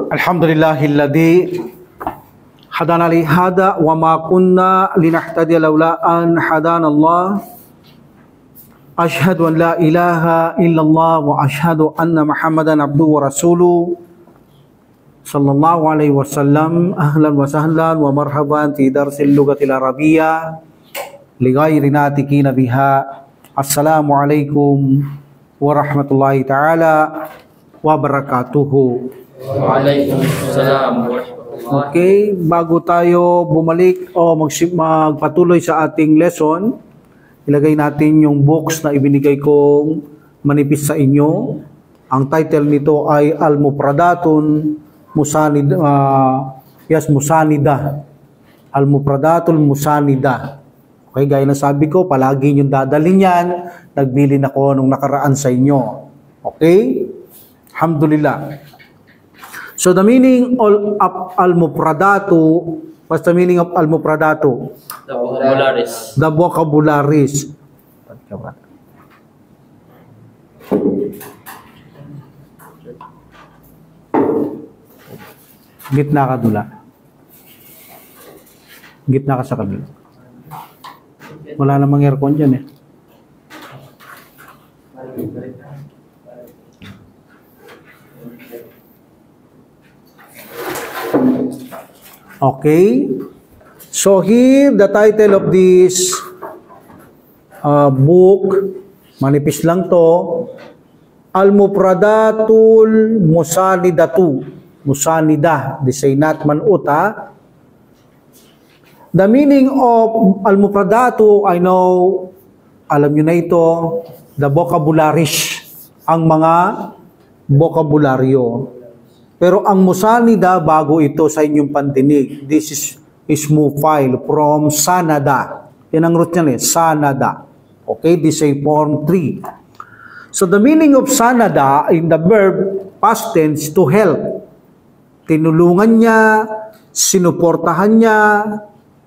Alhamdulillahilladzi hadana li hada wa ma kunna linahtadiya laula an hadana Allah. Ashhadu an la ilaha illallah wa ashhadu anna Muhammadan abduhu wa rasuluhu sallallahu alaihi wasallam. Ahlan wa sahlan wa marhaban fi darsil lughatil arabiyyah li ghairi natikina biha. Assalamu alaikum warahmatullahi taala wabarakatuhu. Waalaikumsalam. Okay, bago tayo bumalik o magpatuloy sa ating lesson, ilagay natin yung books na ibinigay kong manipis sa inyo. Ang title nito ay Al-Mufradatun Musanida. Musanida. Al-Mufradatul Musanida. Okay, gaya na sabi ko, palagi yung dadalhin yan. Nagbilin ako nung nakaraan sa inyo. Okay? Alhamdulillah. So the meaning of al-mufradatu, what's the meaning of al-mufradatu? The vocabularies. The vocabularies. Gitna ka dula. Gitna ka sa kabila. Wala namang aircon dyan eh. Okay, so here the title of this book, manipis lang to, Al-Mufradatul Musanidatu. Musanida, they say not manuta. The meaning of Al-Mufradatu, I know, alam nyo na ito, the vocabularies, ang mga bokabularyo. Pero ang musanida, bago ito sa inyong pandinig. This is mufile from sanada. Yan ang root niyan eh, sanada. Okay, this is form 3. So the meaning of sanada in the verb past tense, to help. Tinulungan niya, sinuportahan niya,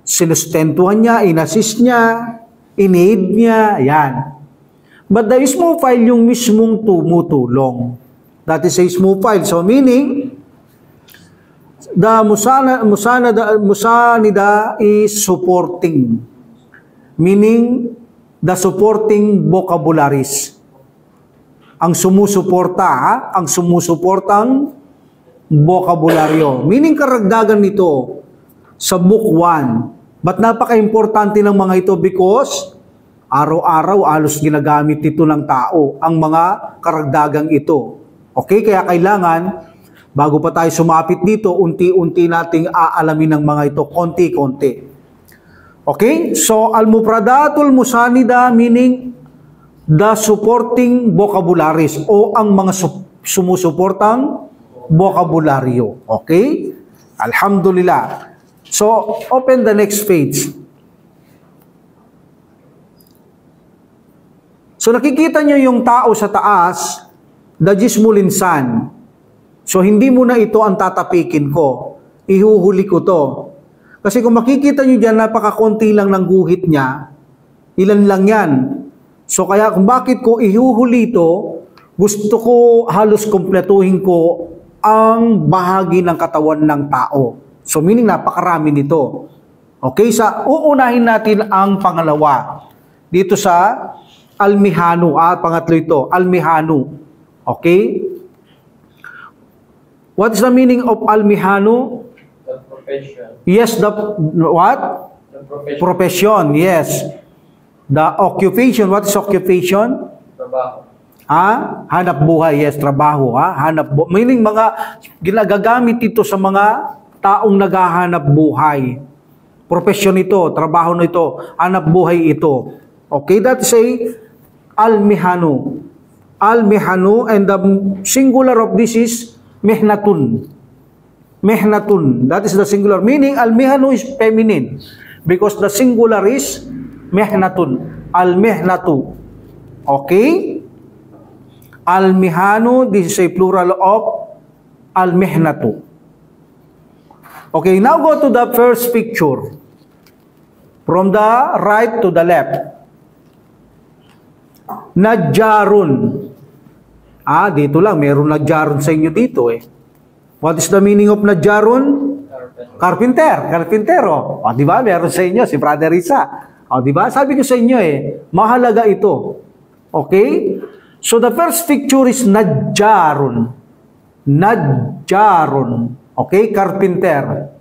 sinustentuhan niya, inassist niya, in-aid niya, yan. But the small file yung mismong tumutulong. That is a small file. So meaning, the musanida is supporting. Meaning, the supporting vocabularies. Ang sumusuporta, ang sumusuportang bokabularyo. Meaning, karagdagan nito sa book 1. But napaka-importante ng mga ito because araw-araw alos ginagamit ito ng tao, ang mga karagdagang ito. Okay, kaya kailangan, bago pa tayo sumapit dito, unti-unti nating aalamin ng mga ito, konti-konti. Okay, so al-mufradatul musanida meaning the supporting vocabularies o ang mga sumusuportang bokabularyo. Okay, alhamdulillah. So, open the next page. So, nakikita nyo yung tao sa taas, the jismulinsan. So, hindi mo na ito ang tatapikin ko. Ihuhuli ko to. Kasi kung makikita nyo dyan, napakakunti lang ng guhit niya. Ilan lang yan. So, kaya kung bakit ko ihuhuli ito, gusto ko halos kumpletuhin ko ang bahagi ng katawan ng tao. So, meaning napakarami nito. Okay, uunahin natin ang pangalawa. Dito sa almihanu. Pangatlo ito, almihanu. Okay? What is the meaning of almihanu? The profession. Yes, the what? The profession. Profession, yes. The occupation, what is occupation? Trabaho. Hanap buhay, yes, trabaho. Hanap buhay. Meaning mga ginagagamit ito sa mga taong naghahanap buhay. Profession ito, trabaho na ito, hanap buhay ito. Okay, that's a almihanu. Al-mihanu, and the singular of this is mihnatun. Mihnatun, that is the singular. Meaning, al-mihanu is feminine because the singular is mihnatun. Al-mihnatu. Okay? Al-mihanu, this is a plural of al-mihnatu. Okay, now go to the first picture. From the right to the left. Najjarun. Dito lang, meron najjarun sa inyo dito eh. What is the meaning of Nadjarun? Carpintero. O, di ba? Meron sa inyo, si Brother Risa. O, di ba? Sabi ko sa inyo mahalaga ito. Okay? So, the first picture is Nadjarun. Nadjarun. Okay? Carpintero.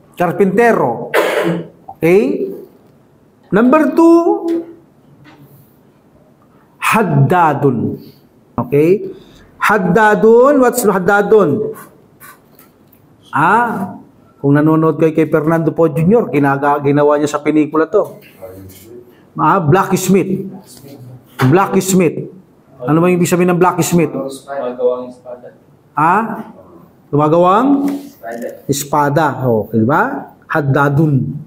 Okay? Number 2, Haddadun. Okay? Haddadun. What's Haddadun? Kung nanonood kayo kay Fernando Po Jr., ginawa niya sa pelikula to. Blacksmith. Blacksmith. Ano ba yung ibig sabihin ng blacksmith? Gumagawang espada. Gumagawang espada. Okay ba? Haddadun.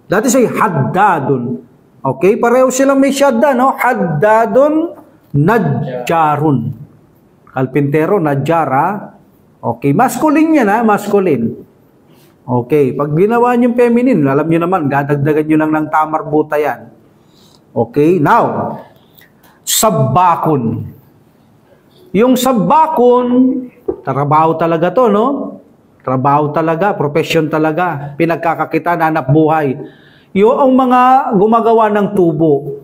That is Haddadun. Okay? Pareho silang may shadda, no? Haddadun, Nadjarun. Kalpintero, Nadjara. Okay. Masculine yan, masculine. Okay, pag ginawa niyong feminine, alam niyo naman, dadagdagan niyo lang ng tamarbuta yan. Okay, now, sabbakon. Yung sabbakon, trabaho talaga to, no? Trabaho talaga, profession talaga, pinagkakakitaan, hanap buhay. Yung mga gumagawa ng tubo,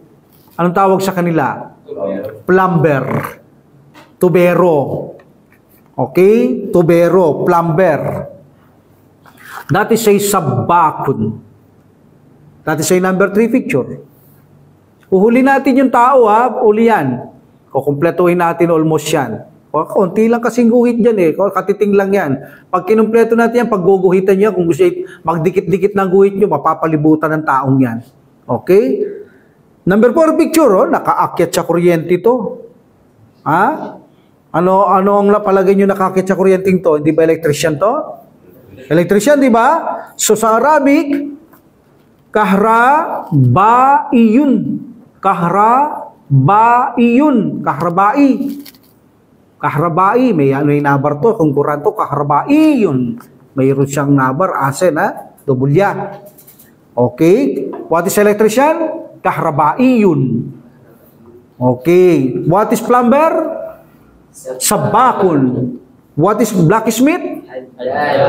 anong tawag sa kanila? Plumber. Tubero. Okay, tubero, plumber. That is a sabbakon. That is a number 3 picture. Uhuli natin yung tao, uli yan. Kukumpletuhin natin almost yan. Konti lang kasing guhit dyan katiting lang yan. Pag kinumpleto natin yan, pag guguhitan niya, kung gusto magdikit-dikit ng guhit nyo, mapapalibutan ng taong yan. Okay? Number 4 picture, nakaakyat sa kuryente to. Ano ang napalagay nyo nakaakyat sa kuryente to? Hindi ba electrician to? Electrician, di ba? So sa Arabic, kahrabaiyun. Kahrabaiyun. Kahrabai. May nabar to. Kung kuranto, kahrabaiyun. Mayroon siyang nabar, asen, dubulya. Okay. What is electrician? Kahrabaiyun. Okay. What is plumber? Sabbakun. What is blacksmith?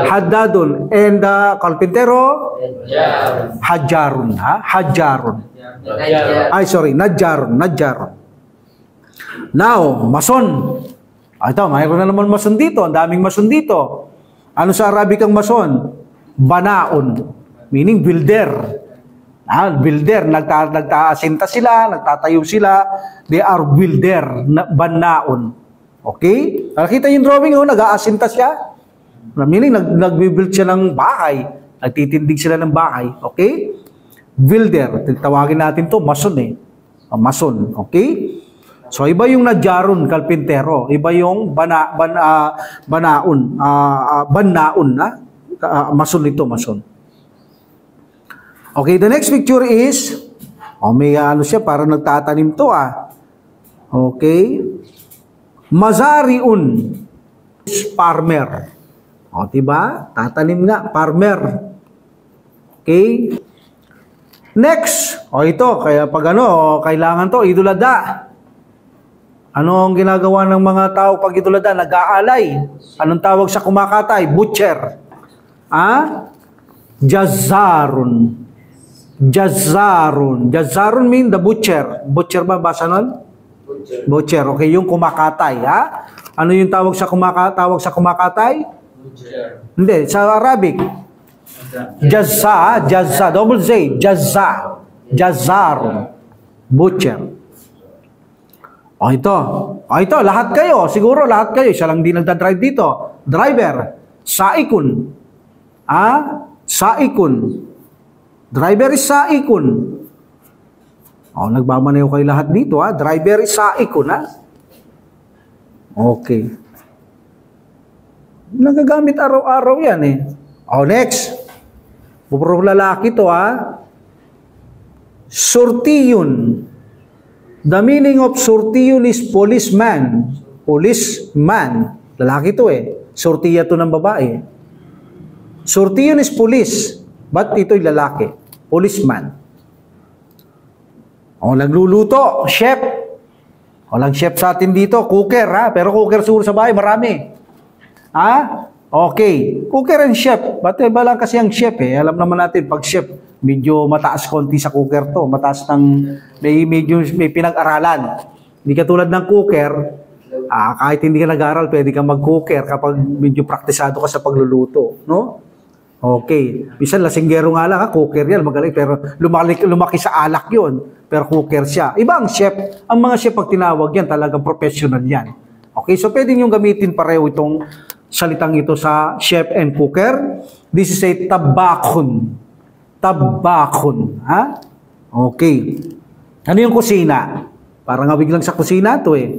Haddadun. And carpintero? Hadjarun. Hadjarun. Nadjarun. Now, mason. Ito, mayroon na naman mason dito. Ang daming mason dito. Ano sa Arabic ang mason? Banaon. Meaning builder. Builder. Nagtaasinta sila, nagtatayo sila. They are builder. Banaon. Okay? Nakita yung drawing, nag-aasinta siya. Meaning, nag-build siya ng bahay. Nagtitindig sila ng bahay. Okay? Builder. Tawagin natin to mason Mason. Okay? So, iba yung Nadjarun, kalpintero. Iba yung banaon. Mason ito, mason. Okay, the next picture is, may siya, parang nagtatanim to, Okay? Mazariun. Farmer. Diba? Tatanim nga, farmer. Okay? Next. Ito, kaya pag kailangan to, idulada. Ano ang ginagawa ng mga tao pag idulada? Nag-aalay. Anong tawag sa kumakatay? Butcher. Jazarun. Jazarun mean the butcher. Butcher ba basa nun? Butcher. Okay, yung kumakatay, Ano yung tawag sa kumakatay? Butcher. Hindi, sa Arabic. Jazza, double Z, Jazarun. Butcher. Ito, lahat kayo, siguro lahat kayo, siya lang di nagdadrive dito. Driver, saikun. Saikun. Driver is saikun. Nagmamaneho kayo lahat dito, Driver is saikun, Okay. Nagagamit araw-araw yan, next. Puro lalaki to, Surtiyun. The meaning of surtiyun is policeman. Policeman. Lalaki to, Surtiya to ng babae. Surtiyun is police. But ito'y lalaki. Policeman. Nagluluto. Chef. Walang chef sa atin dito. Cooker, Pero cooker siguro sa bahay, marami. Okay, cooker and chef. Ba't iba lang kasi ang chef eh. Alam naman natin, pag chef, medyo mataas konti sa cooker to. Mataas ng, may pinag-aralan. Hindi katulad ng cooker, kahit hindi ka nag-aral, pwede kang mag-cooker kapag medyo praktisado ka sa pagluluto. No? Okay. Bisan lasinggero nga lang, cooker yan, magaling. Pero lumaki sa alak yon, pero cooker siya. Iba ang chef. Ang mga chef, pag tinawag yan, talagang professional yan. Okay, so pwede nyo gamitin pareho itong salitang ito sa chef and cooker. This is a tabakon. Tabakon. Ha? Okay. Ano yung kusina? Parang awig lang sa kusina to eh.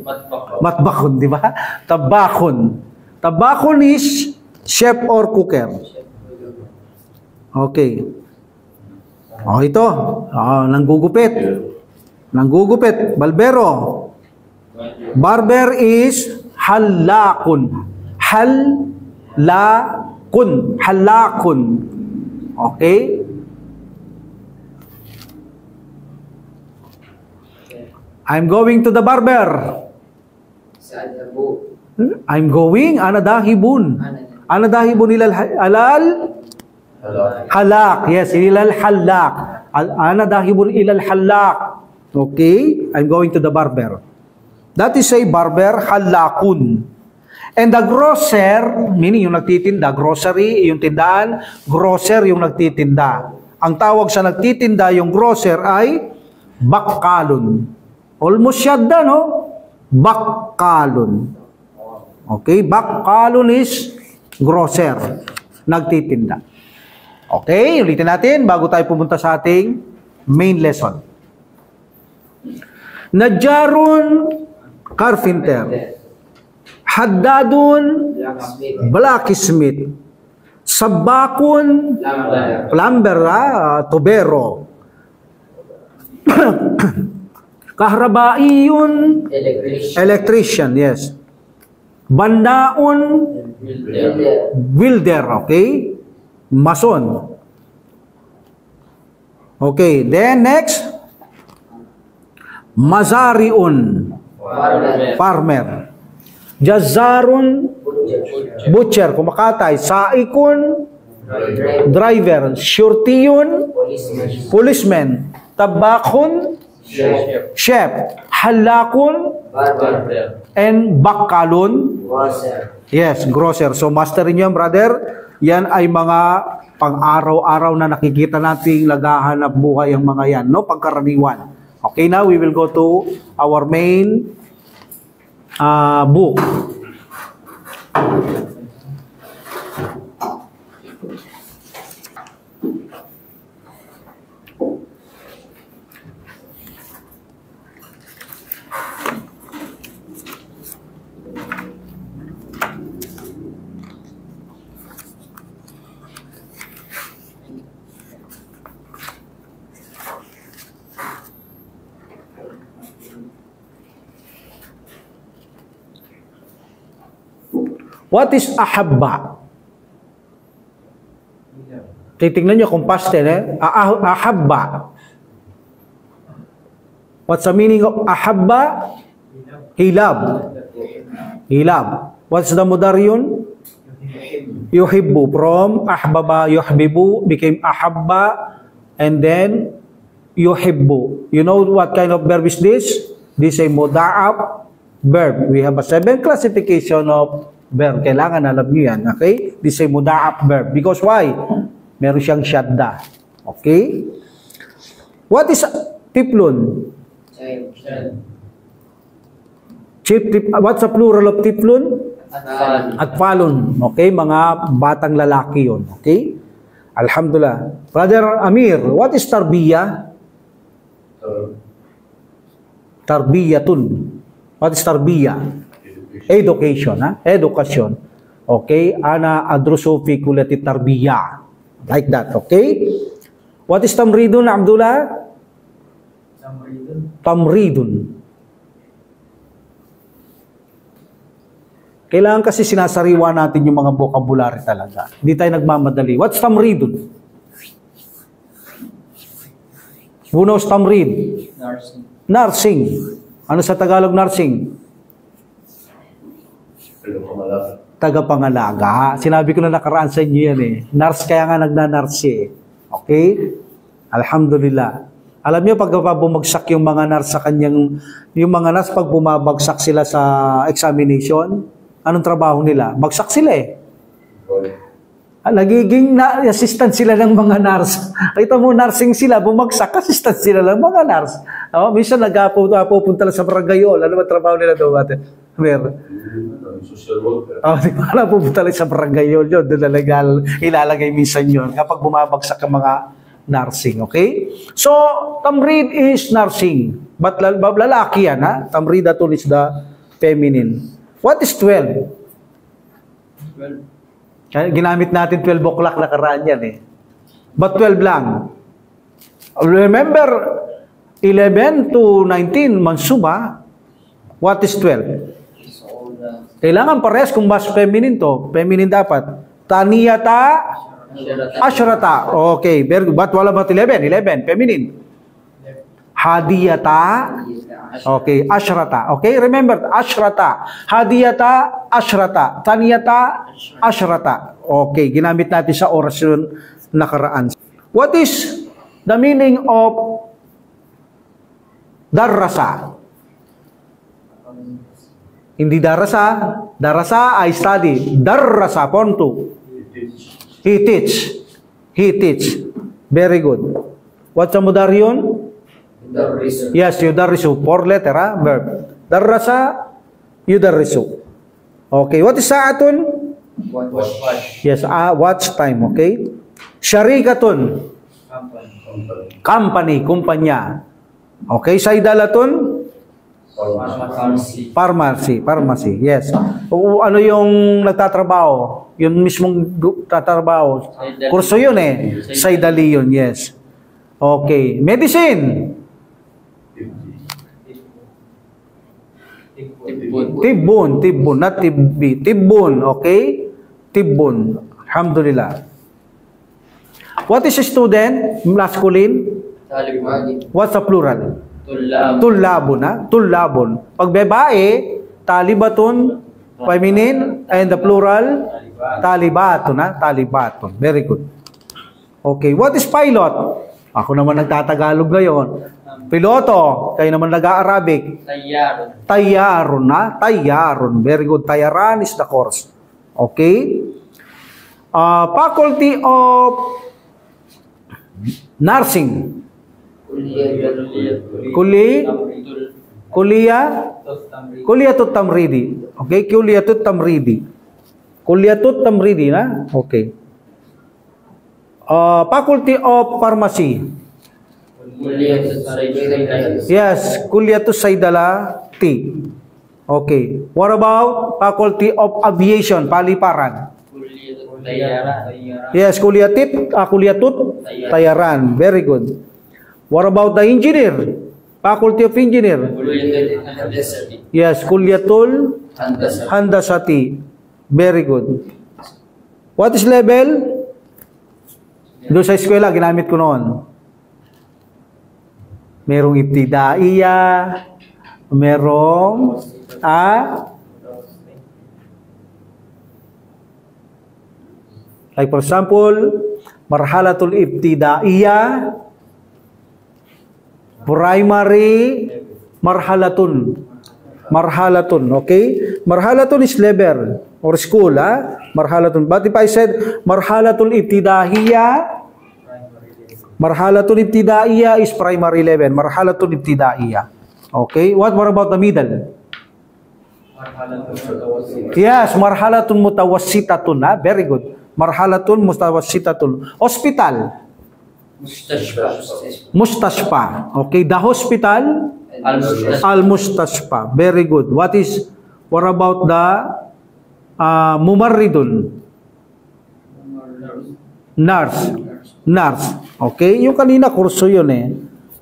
Matbakon, di ba? Tabakon. Tabakon is chef or cooker. Okay. Ito. Nanggugupit. Nanggugupit. Barbero. Barber is halakun. Halakun. Halakun. Okay? I'm going to the barber. I'm going. Ana dahibun. Ana dahibun ilal halak. Yes, ilal halak. Ana dahibun ilal halak. Okay? I'm going to the barber. That is a barber halakun. And the grocer, meaning yung nagtitinda, grocery, yung tindahan, grocer yung nagtitinda. Ang tawag sa nagtitinda, yung grocer ay bakkalon. Almost syadda, no? Bakkalon. Okay? Bakkalon is grocer. Nagtitinda. Okay? Ulitin natin bago tayo pumunta sa ating main lesson. Najjarun, carpenter. Haddadun, blacksmith. Sabakun, plumber, tubero. Kahrabaiyun, electrician, yes. Bandaun, welder, okay? Mason. Okay, then next, mazariun, farmer. Jazarun, butcher, kumakatay. Saikun, driver. Shurtiyun, policeman. Tabakun, chef. Halakun, and bakkalun, yes, grocer. So masterin nyo, brother. Yan ay mga pang-araw-araw na nakikita nating lagahanap buhay ang mga yan, no? Pagkaraniwan. Okay, now we will go to our main book. What is ahabba? Titingnan nyo kung past tense, ahabba. What's the meaning of ahabba? He loved. He loved. What's the mudaryun? Yuhibbu. From ahbaba, yuhbibu, became ahabba, and then yuhibbu. You know what kind of verb is this? This is a muda'ab verb. We have a 7 classification of verb. Kailangan alam nyo yan. Okay? This is a muda'ab verb. Because why? Meron siyang shadda. Okay? What is tiflun? What's the plural of tiflun? Atfalun. Okay? Mga batang lalaki yun. Okay? Alhamdulillah. Brother Amir, what is tarbiyah? Tarbiyatun. What is tarbiyah? Education, ha? Education. Okay? Ana adrusu fi kullati tarbiyah. Like that, okay? What is tamridun, Abdullah? Tamridun. Kailangan kasi sinasariwa natin yung mga vocabulary talaga. Hindi tayo nagmamadali. What's tamridun? Who knows tamrid? Nursing. Nursing. Ano sa Tagalog nursing? Tagapangalaga. Sinabi ko na nakaraan sa inyo yan eh. Nurse, kaya nga nagna-nurse eh. Okay? Alhamdulillah. Alam niyo, pag bumagsak yung mga nurse sa kanyang, yung mga nurse pag bumabagsak sila sa examination, anong trabaho nila? Bagsak sila eh. Nagiging assistant sila ng mga nurse. Kita mo, nursing sila, bumagsak, assistant sila ng mga nurse. Minsan nagpupunta lang sa barangayol. Ano ba trabaho nila doon? Meron. Social worker. Di ba na pupunta lang sa barangayol yun. Doon na ilalagay minsan yun kapag bumabagsak ang mga nursing. Okay? So, tamrid is nursing. But lalaki yan, ha? Tamridatun is the feminine. What is 12? 12. Ginamit natin 12 o'clock nakaraan yan eh. But 12 lang. Remember, 11 to 19, mansuba. What is 12? Kailangan parehas kung mas feminine to. Feminine dapat. Taniyata, ashrata. Okay, very good. But wala ba 11? 11, feminine. Hadiyata. Okay, ashrata. Okay, remember, ashrata. Hadiyata, ashrata. Taniyata, ashrata. Okay, ginamit natin sa orasyon nakaraan. What is the meaning of darrasa? Hindi darasa. Darasa, I study. Darrasa, ponto. He teach. He teach. Very good. What's the mudaryon? Yes, yudarrisu. 4 letter, ha? Verb. Darrasa, yudarrisu. Okay. What is sa'atun? Watch. Yes, watch time. Okay. Syarikatun. Company, kumpanya. Okay. Saidalatun? Pharmacy. Yes. Ano yung nagtatrabaho? Yung mismong tatrabaho. Kurso yun eh. Saidali yun. Yes. Okay. Medicine. Tibun, not tibbi. Tibun, okay? Tibun. Alhamdulillah. What is a student? Masculine? What's the plural? Tullabun, ha? Tullabun. Pag babae, talibatun, feminine, and the plural, talibatun, ha? Talibatun. Very good. Okay, what is pilot? Ako naman nagtatagalog ngayon. Piloto, kayo naman nag-Arabic. Tayarun, ha? Tayarun. Very good. Tayaran is the course. Okay? Faculty of Nursing. Kuliyatut tamridi. Okay, kuliyatut tamridi. Kuliyatut tamridi, na? Okay. Faculty of Pharmacy. Yes, Kulliyatus Saydalati. Okay. What about Faculty of Aviation, paliparan? Yes, Kulliyatut Tayaran. Very good. What about the engineer? Faculty of Engineer. Yes, Kulliyatul Handasati. Very good. What is level? Doon sa eskwela, ginamit ko noon. Merong ibtidaiya, merong like for example, marhalatul ibtidaiya, primary, marhalatun, okay? Marhalatun is level or school, marhalatun. But if I said marhalatul ibtidaiya, marhalatul ibtidaiya is primary level. Marhalatul ibtidaiya. Okay? What about the middle? Yes, marhalatun mutawassitatun. Very good. Marhalatun mutawassitatun. Hospital. Mustashfa. Okay, the hospital? Al-Mustashfa. Very good. What about the mumarridun? Nurse. Okay? Yung kanina kurso yun eh.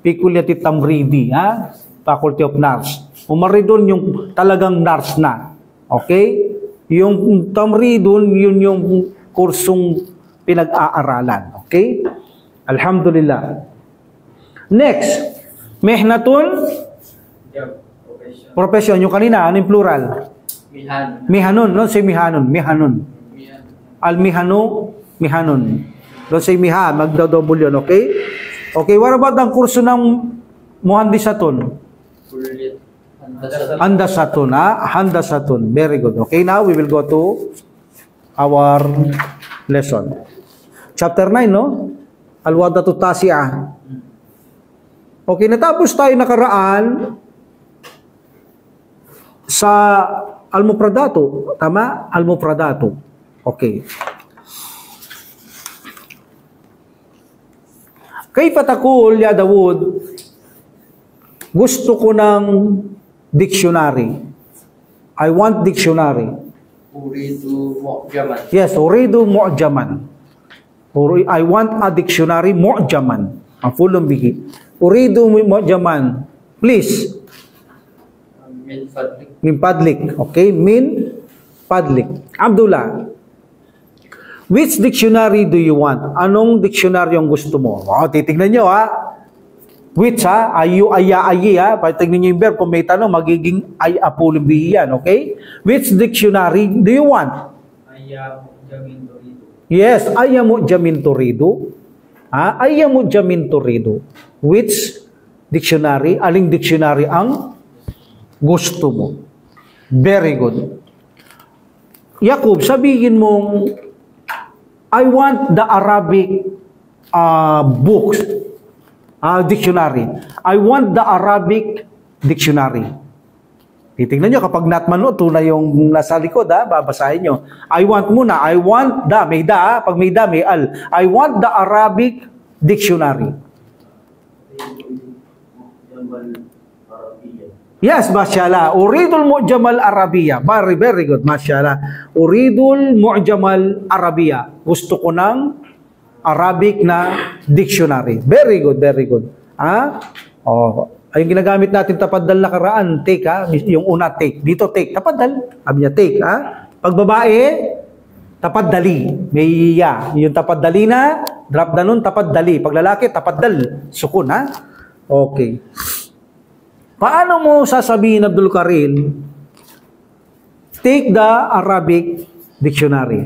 Pikulyati tamridi, ha? Faculty of Nurse. Mumarridun yung talagang nurse na. Okay? Yung tamridun, yun yung kursong pinag-aaralan. Okay? Alhamdulillah. Next. Mihnatun? Profession. Yung kanina, ano yung plural? Mihan. Mihanon. Don't say mihanon. Mihanon. Mihan. Al-mihano, mihanon. Don't say miha. Magdodouble yun, okay? Okay, what about ang kurso ng muhandisatun? Kulit. Handasatun, ha? Handasatun. Very good. Okay, now we will go to our lesson. Chapter 9, no? Al-wadatu tasi'ah. Okay, natapos tayo nakaraan sa al-mufradatu. Tama? Al-mufradatu. Okay. Kayfa taqul ya Dawud? Gusto ko ng dictionary. I want dictionary. Uridu mu'jaman. Yes, uridu mu'jaman. I want a dictionary mu'jaman. Mafulun bihi. Uridu mu'jaman. Please. Min fadlik. Min padlik. Okay? Min padlik. Abdullah. Which dictionary do you want? Anong dictionary ang gusto mo? Titignan nyo, ha? Which, ha? Ayu, aya, ayi, ha? Patignan nyo yung verb. Kung may tanong, magiging ay, apulong bihi yan. Okay? Which dictionary do you want? Ayamu jamin turidu. Yes, ayamu jamin turidu. Ha? Ayamu jamin turidu. Which dictionary? Aling dictionary ang gusto mo? Very good. Yakub, sabihin mong, I want the Arabic books, dictionary. I want the Arabic dictionary. Titingnan nyo, kapag natmano, tunay yung nasa likod, babasahin nyo. I want muna, I want the, may da, pag may da, may al. I want the Arabic dictionary. Yes, mashallah. Uridul Mu'jamal Arabiya. Very, very good. Mashallah. Uridul Mu'jamal Arabiya. Gusto ko ng Arabic na dictionary. Very good, very good. Oh, ay ginagamit natin tapaddal na karaan. Take, ha? Yung una, take. Dito, take. Tapaddal. Sabi niya, take, ha? Pag babae, tapaddali. May iya. Yung tapaddali na, drop na nun, tapaddali. Pag lalaki, tapaddal. Sukun, ha? Okay. Paano mo sasabihin, Abdul Karim, take the Arabic dictionary?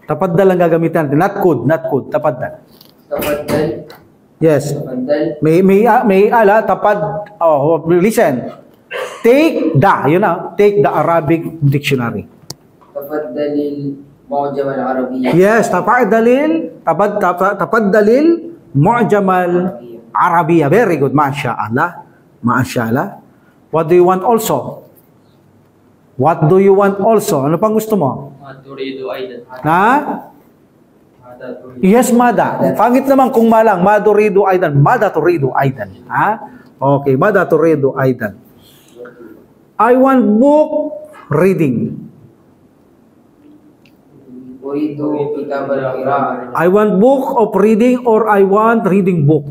Tapaddal ang gagamitan natin. Not could, not could. Tapaddal. Tapaddal. Yes. Tapaddal. May ala, tapad. Oh, listen. Take the, yun na. Take the Arabic dictionary. Tapaddalil mu'jamal arabiyya. Yes, tapaddalil mu'jamal arabiyya. Very good. MashaAllah. MashaAllah. What do you want also? What do you want also? Ano pang gusto mo? Turidu aidan. Ha? Yes, mada. Pangit naman kung malang. Maduridu aidan. Mada turidu aidan. Ha? Okay, mada turidu aidan. I want book reading. Uridu kitab al-qira'ah. I want book of reading or I want reading book.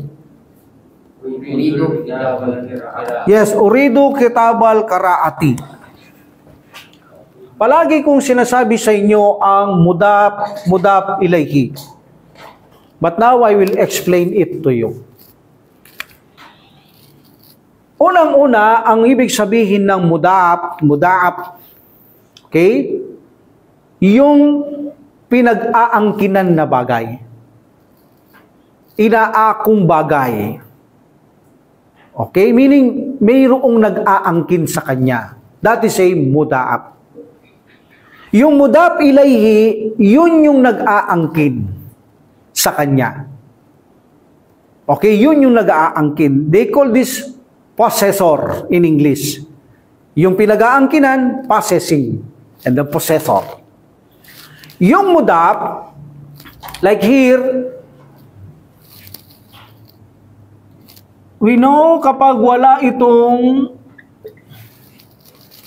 Uridu kitab al-qira'ah. Yes, uridu kitabal karaati. Palagi kong sinasabi sa inyo ang mudaf ilayhi. But now I will explain it to you. Unang-una, ang ibig sabihin ng mudaf, okay? Yung pinag-aangkinan na bagay. Inaakong bagay. Okay? Meaning, mayroong nag-aangkin sa kanya. That is a mudaf. Yung mudaf ilayhi, yun yung nag-aangkin sa kanya. Okay? Yun yung nag-aangkin. They call this possessor in English. Yung pinag-aangkinan, possessing. And the possessor. Yung mudaf, like here, we know kapag wala itong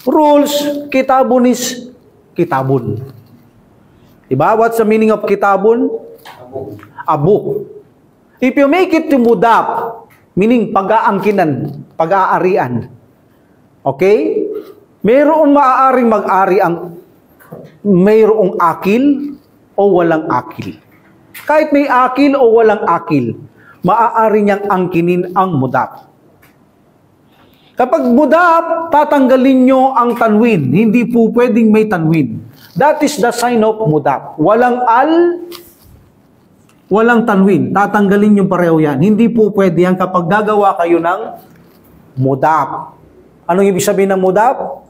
rules, kitabun is kitabun. Diba? What's the meaning of kitabun? A book. If you make it to mudaf, meaning pag-aangkinan, pag-aarian. Okay? Mayroong maaaring mag-ari ang mayroong akil o walang akil. Kahit may akil o walang akil, maaari niyang angkinin ang mudaf. Kapag mudaf, tatanggalin nyo ang tanwin. Hindi po pwedeng may tanwin. That is the sign of mudaf. Walang walang tanwin. Tatanggalin yung pareho yan. Hindi po pwede yan kapag gagawa kayo ng mudaf. Anong ibig sabihin ng mudaf?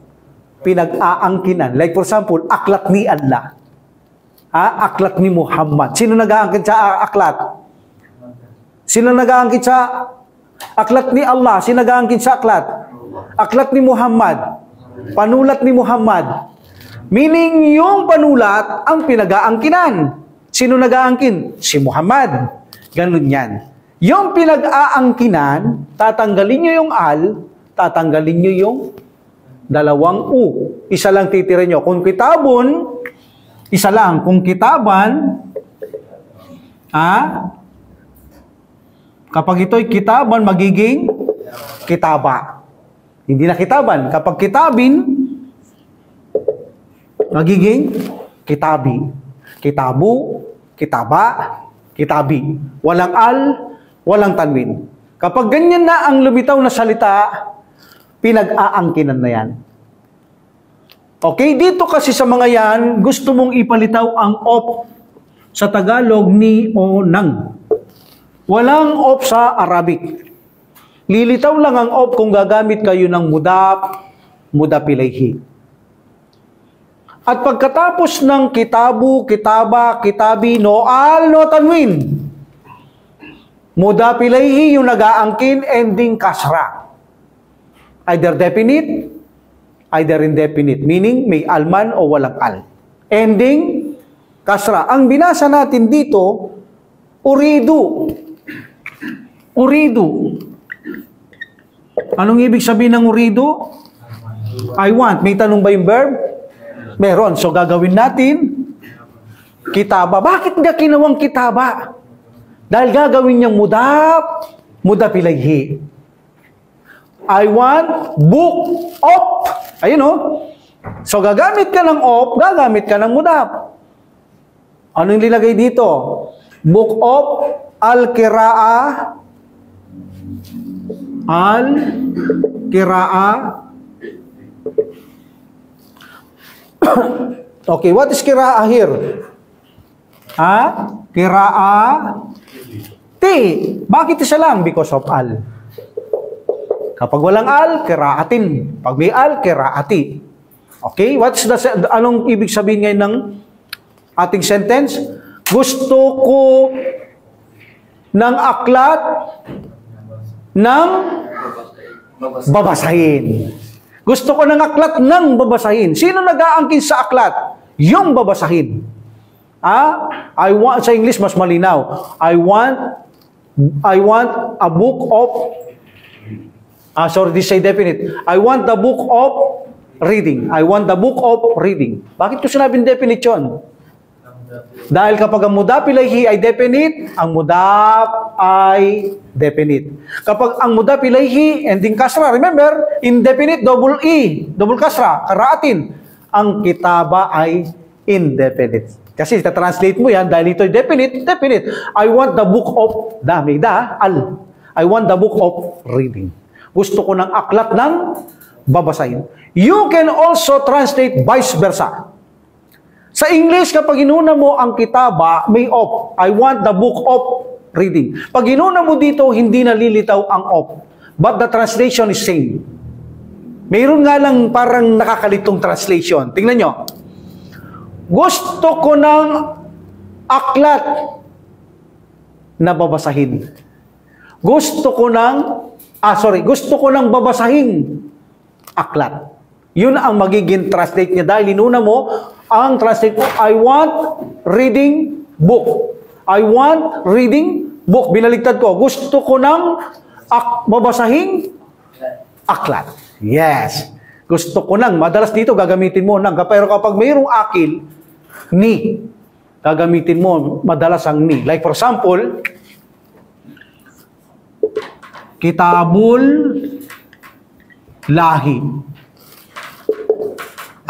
Pinag-aangkinan. Like for example, aklat ni Allah. Aklat ni Muhammad. Sino nag-aangkin sa aklat? Sino nag-aangkin sa aklat ni Allah? Sino nag-aangkin sa aklat? Aklat ni Muhammad. Panulat ni Muhammad. Meaning, yung panulat ang pinag-aangkinan. Sino nag-aangkin? Si Muhammad. Ganun yan. Yung pinag-aangkinan, tatanggalin nyo yung tatanggalin nyo yung dalawang u. Isa lang titira nyo. Kung kitabon, isa lang. Kung kitaban, kapag ito'y kitaban, magiging kitaba. Hindi na kitaban. Kapag kitabin, magiging kitabi. Kitabu, kitaba, kitabi. Walang walang tanwin. Kapag ganyan na ang lumitaw na salita, pinag-aangkinan na yan. Okay, dito kasi sa mga yan, gusto mong ipalitaw ang op sa Tagalog ni o nang. Walang op sa Arabic. Lilitaw lang ang op kung gagamit kayo ng mudaf, mudaf ilayhi. At pagkatapos ng kitabu, kitaba, kitabi, no tanwin. Mudaf ilayhi yung nag-aangkin, ending kasra. Either definite, either indefinite, meaning may alman o walang al. Ending, kasra. Ang binasa natin dito, uridu. Uridu. Anong ibig sabihin ng uridu? I want. May tanong ba yung verb? Meron. So, gagawin natin, kitaba. Bakit niya kinawang kitaba? Dahil gagawin niyang mudaf ilayhi. I want book of. Ayun o. So, gagamit ka ng of, gagamit ka ng mudaf. Anong nilagay dito? Book of al-qira'ah. Al-qira'ah. Okay, what is qira'ah here? Qira'ah. Bakit isa lang? Because of al. Kapag walang al, qira'atin. Pag may al, qira'ati. Okay? Anong ibig sabihin ngayon ng ating sentence? Gusto ko ng aklat ng babasahin. Gusto ko ng aklat ng babasahin. Sino nag-aangkin sa aklat? Yung babasahin. I want, sa English mas malinaw. I want a book of sorry, this say definite. I want the book of reading. I want the book of reading. Bakit ko sinabing definite yun? Dahil kapag ang mudaf ilayhi ay definite, ang mudaf ay definite. Kapag ang mudaf ilayhi, ending kasra, remember, indefinite, double kasra, karaatin. Ang kitaba ay indefinite. Kasi translate mo yan, dahil ito ay definite. I want the book of, I want the book of reading. Gusto ko ng aklat ng babasahin. You can also translate vice versa. Sa English, kapag inuna mo ang kitaba, may of. I want the book of reading. Pag inuna mo dito, hindi nalilitaw ang of. But the translation is same. Mayroon nga lang parang nakakalitong translation. Tingnan nyo. Gusto ko ng aklat na babasahin. Gusto ko ng babasahin aklat. Yun ang magiging translate niya dahil inuna mo ang translate mo, I want reading book. I want reading book. Binaligtad ko. Gusto ko ng babasahin aklat. Yes. Gusto ko ng. Madalas dito gagamitin mo ng. Pero kapag mayroong akil, ni. Gagamitin mo madalas ang ni. Like for example, Kitabul Lahi.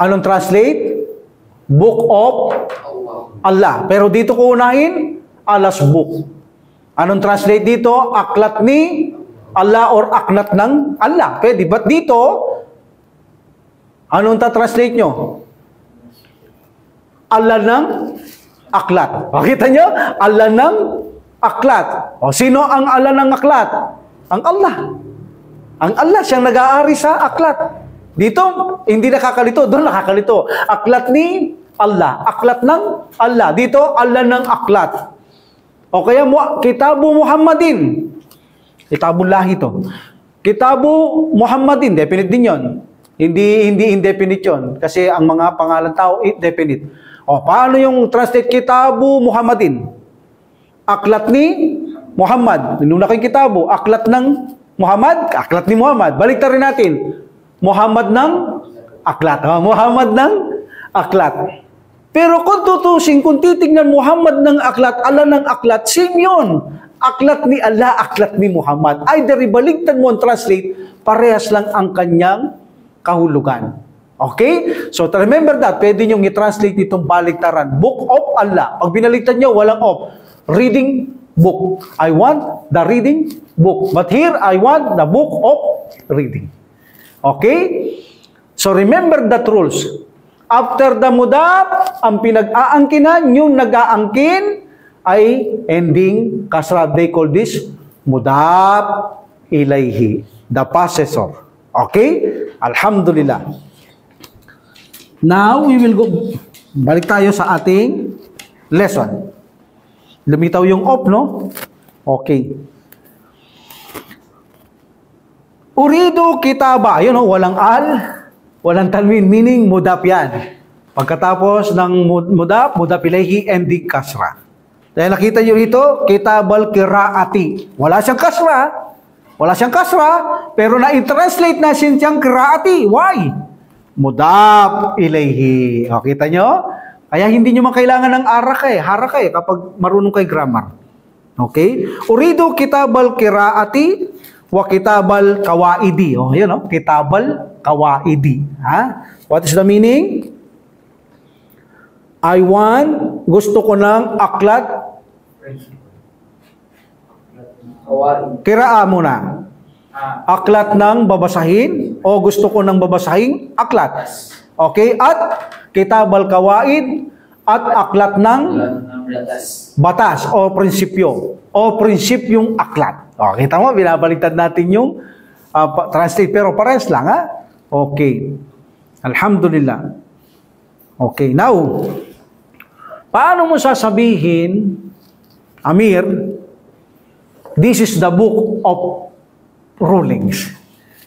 Anong translate? Book of Allah. Pero dito ko unahin, Allah's book. Anong translate dito? Aklat ni Allah or aklat ng Allah. Pwede. But dito, anong ta-translate nyo? Allah ng aklat. Makita nyo? Allah ng aklat. O, sino ang Allah ng aklat? Ang Allah. Ang Allah, siyang nag-aari sa aklat. Dito, hindi nakakalito. Doon nakakalito. Aklat ni Allah. Aklat ng Allah. Dito, Allah ng aklat. O kaya, Kitabu Muhammadin. Kitabullah ito. Kitabu Muhammadin. Definite din yun. Hindi indefinite yun. Kasi ang mga pangalan tao, definite. O, paano yung translate Kitabu Muhammadin? Aklat ni Muhammad. Nung na kayong kitabu, aklat ng Muhammad, aklat ni Muhammad. Balik rin natin. Muhammad ng aklat. Muhammad ng aklat. Pero kung tutusin, kung titignan Muhammad ng aklat, Allah ng aklat, same yun. Aklat ni Allah, aklat ni Muhammad. Either ibaligtad mo ang translate, parehas lang ang kanyang kahulugan. Okay? So, remember that. Pwede nyo i-translate itong baligtaran. Book of Allah. Pag binaligtad nyo, walang of. Reading book. I want the reading book. But here, I want the book of reading. Okay? So, remember that rules. After the mudaf, ang pinag-aangkinan, yung nag-aangkin, ay ending kasra. They call this mudaf ilayhi. The possessor. Okay? Alhamdulillah. Now, we will go. Balik tayo sa ating lesson. Lumitaw yung op, no? Okay. Uridu kitaba. Ayun, no? Walang al, walang tanwin, meaning mudaf yan. Pagkatapos ng mudaf ilayhi, ending kasra. Dahil nakita nyo rito, kitabal kiraati. Wala siyang kasra. Wala siyang kasra, pero na-translate na siyang kiraati. Why? Mudaf ilayhi. O, kita nyo? Kaya hindi nyo kailangan ng haraka kapag marunong kay grammar. Okay? Uridu kitabal kiraati wa kitabal kawaidi. O, yun, no? Kitabal kawaidi. Ha? What is the meaning? I want, gusto ko ng aklat. Kiraa muna. Aklat ng babasahin o gusto ko ng babasahing aklat. Okay? At kitabal kawaid at aklat ng batas o prinsipyo o prinsipyong aklat. O, kita mo, binabaligtad natin yung translate pero pares lang, ha? Okay. Alhamdulillah. Okay, now, paano mo sasabihin, Amir, this is the book of rulings.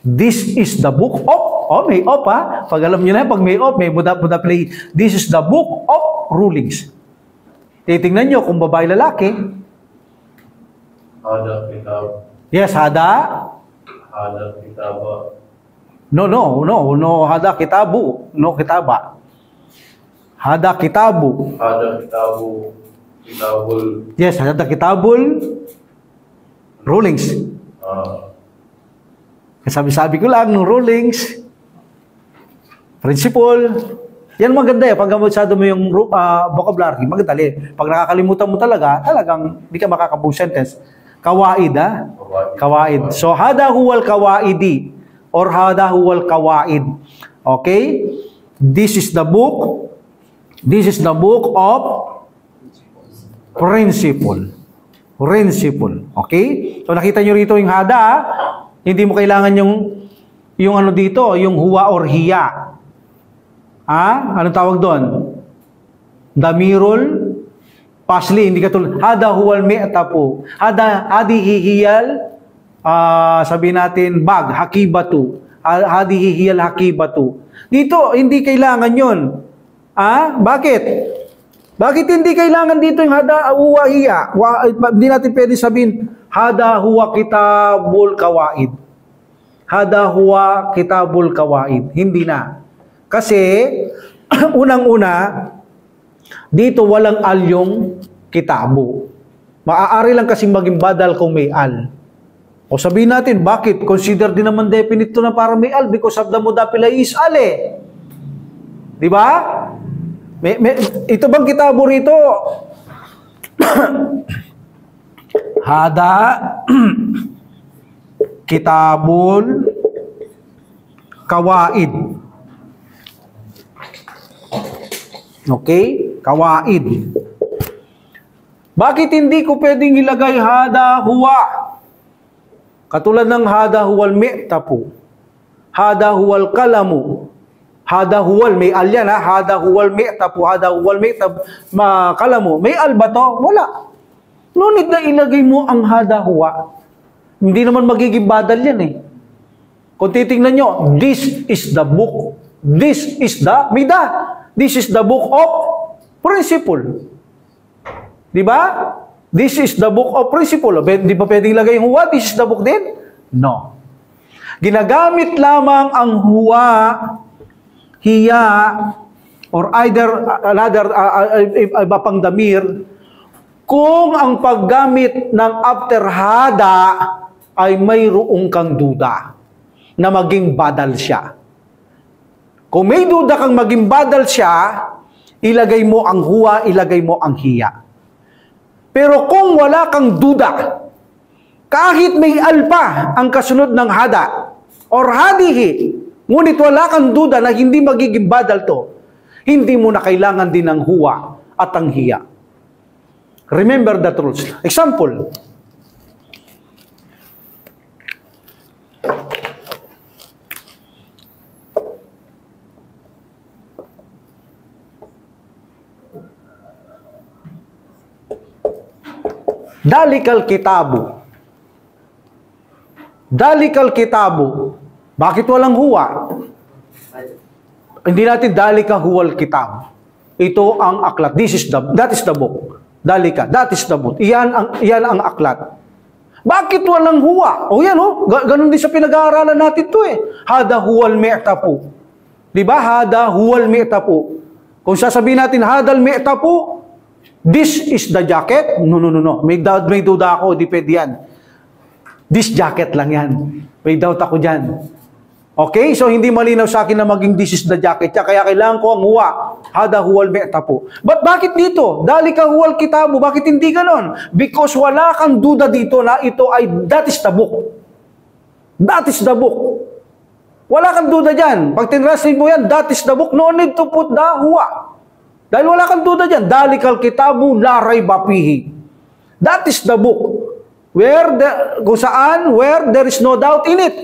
This is the book of, may of, ha? Pag alam nyo na, pag may of, may mudaf play. This is the book of rulings. Titingnan nyo kung babae lalaki. Hada kitab. Yes, hada. Hada kitaba. No, hada kitabu. No, kitaba. Hada kitabu. Hada kitabu. Kitabul. Yes, hada kitabul. Rulings. Sabi-sabi ko lang, ng rulings. Principle. Yan maganda eh. Pag masyado mo yung vocabulary, magdali. Pag nakakalimutan mo talagang hindi ka makakabuong sentence. Kawaid, ha? Kawaid. So, hada huwal kawaidi or hada huwal kawaid. Okay? This is the book. This is the book of principle. Principle. Okay? So, nakita nyo rito yung hada, ha? Hindi mo kailangan yung ano dito, yung huwa or hiya. Anong tawag doon? Damirul pasli, hindi katulad. Hada huwal mi'tapu. Hadi hihiyal, sabihin natin, bag, hakibatu. Hadi hihiyal hakibatu. Dito, hindi kailangan yun. Bakit? Bakit hindi kailangan dito yung hada huwa hiya? Hindi natin pwede sabihin, hada huwa kitabul kawaid. Hada huwa kitabul kawaid. Hindi na. Kasi, unang-una, dito walang al yung kitabu. Maaari lang kasing maging badal kung may al. O sabihin natin, bakit? Consider din naman definite to na para may al because of the mudaf ilayhi is al eh. Di ba? Ito bang kitabu rito? Hada Kitabul Kawaid. Okay? Kawaid. Bakit hindi ko pwedeng ilagay hada huwa? Katulad ng hada huwal mi'tapu. Hada huwal kalamu. Hada huwal, may al yan ha. Hada huwal mi'tapu. Hada huwal mi'tapu. Kalamu. May al ba to? Wala. Ngunit na ilagay mo ang hada huwa. Hindi naman magiging badal yan eh. Kung titingnan nyo, this is the book. This is the mida. This is the book of principle. Di ba? This is the book of principle. Di ba pwedeng ilagay yung huwa? This is the book din? No. Ginagamit lamang ang huwa, hiya, or either another iba pang damir, kung ang paggamit ng after hada ay mayroong kang duda na maging badal siya. Kung may duda kang maging badal siya, ilagay mo ang huwa, ilagay mo ang hiya. Pero kung wala kang duda, kahit may alpa ang kasunod ng hada or hadihi, ngunit wala kang duda na hindi magiging badal to, hindi mo na kailangan din ng huwa at ang hiya. Remember that rules. Example. Dalikal kitabu. Dalikal kitabu. Bakit walang huwa? Hindi natin dalika huwal kitab. Ito ang aklat. That is the book. Dalika, that is the book. Iyan ang aklat. Bakit walang huwa? O yan ganun din sa pinag-aaralan natin to eh. Hada huwal mi'tapu. Di ba? Hada huwal mi'tapu. Kung sasabihin natin hadal mi'tapu, this is the jacket? No. May duda ako, di pwede yan. This jacket lang yan. May doubt ako dyan. Okay? So, hindi malinaw sa akin na maging this is the jacket. Kaya kailangan ko ang huwa. Hada huwal mi'tapu. But bakit dito? Dalika huwal kitabu. Bakit hindi ganon? Because wala kang duda dito na ito ay that is the book. That is the book. Wala kang duda dyan. Pag tinranslate mo yan, that is the book. No need to put the huwa. Dahil wala kang duda dyan. Dalikal kitabu la rayba fihi. That is the book. Where there is no doubt in it.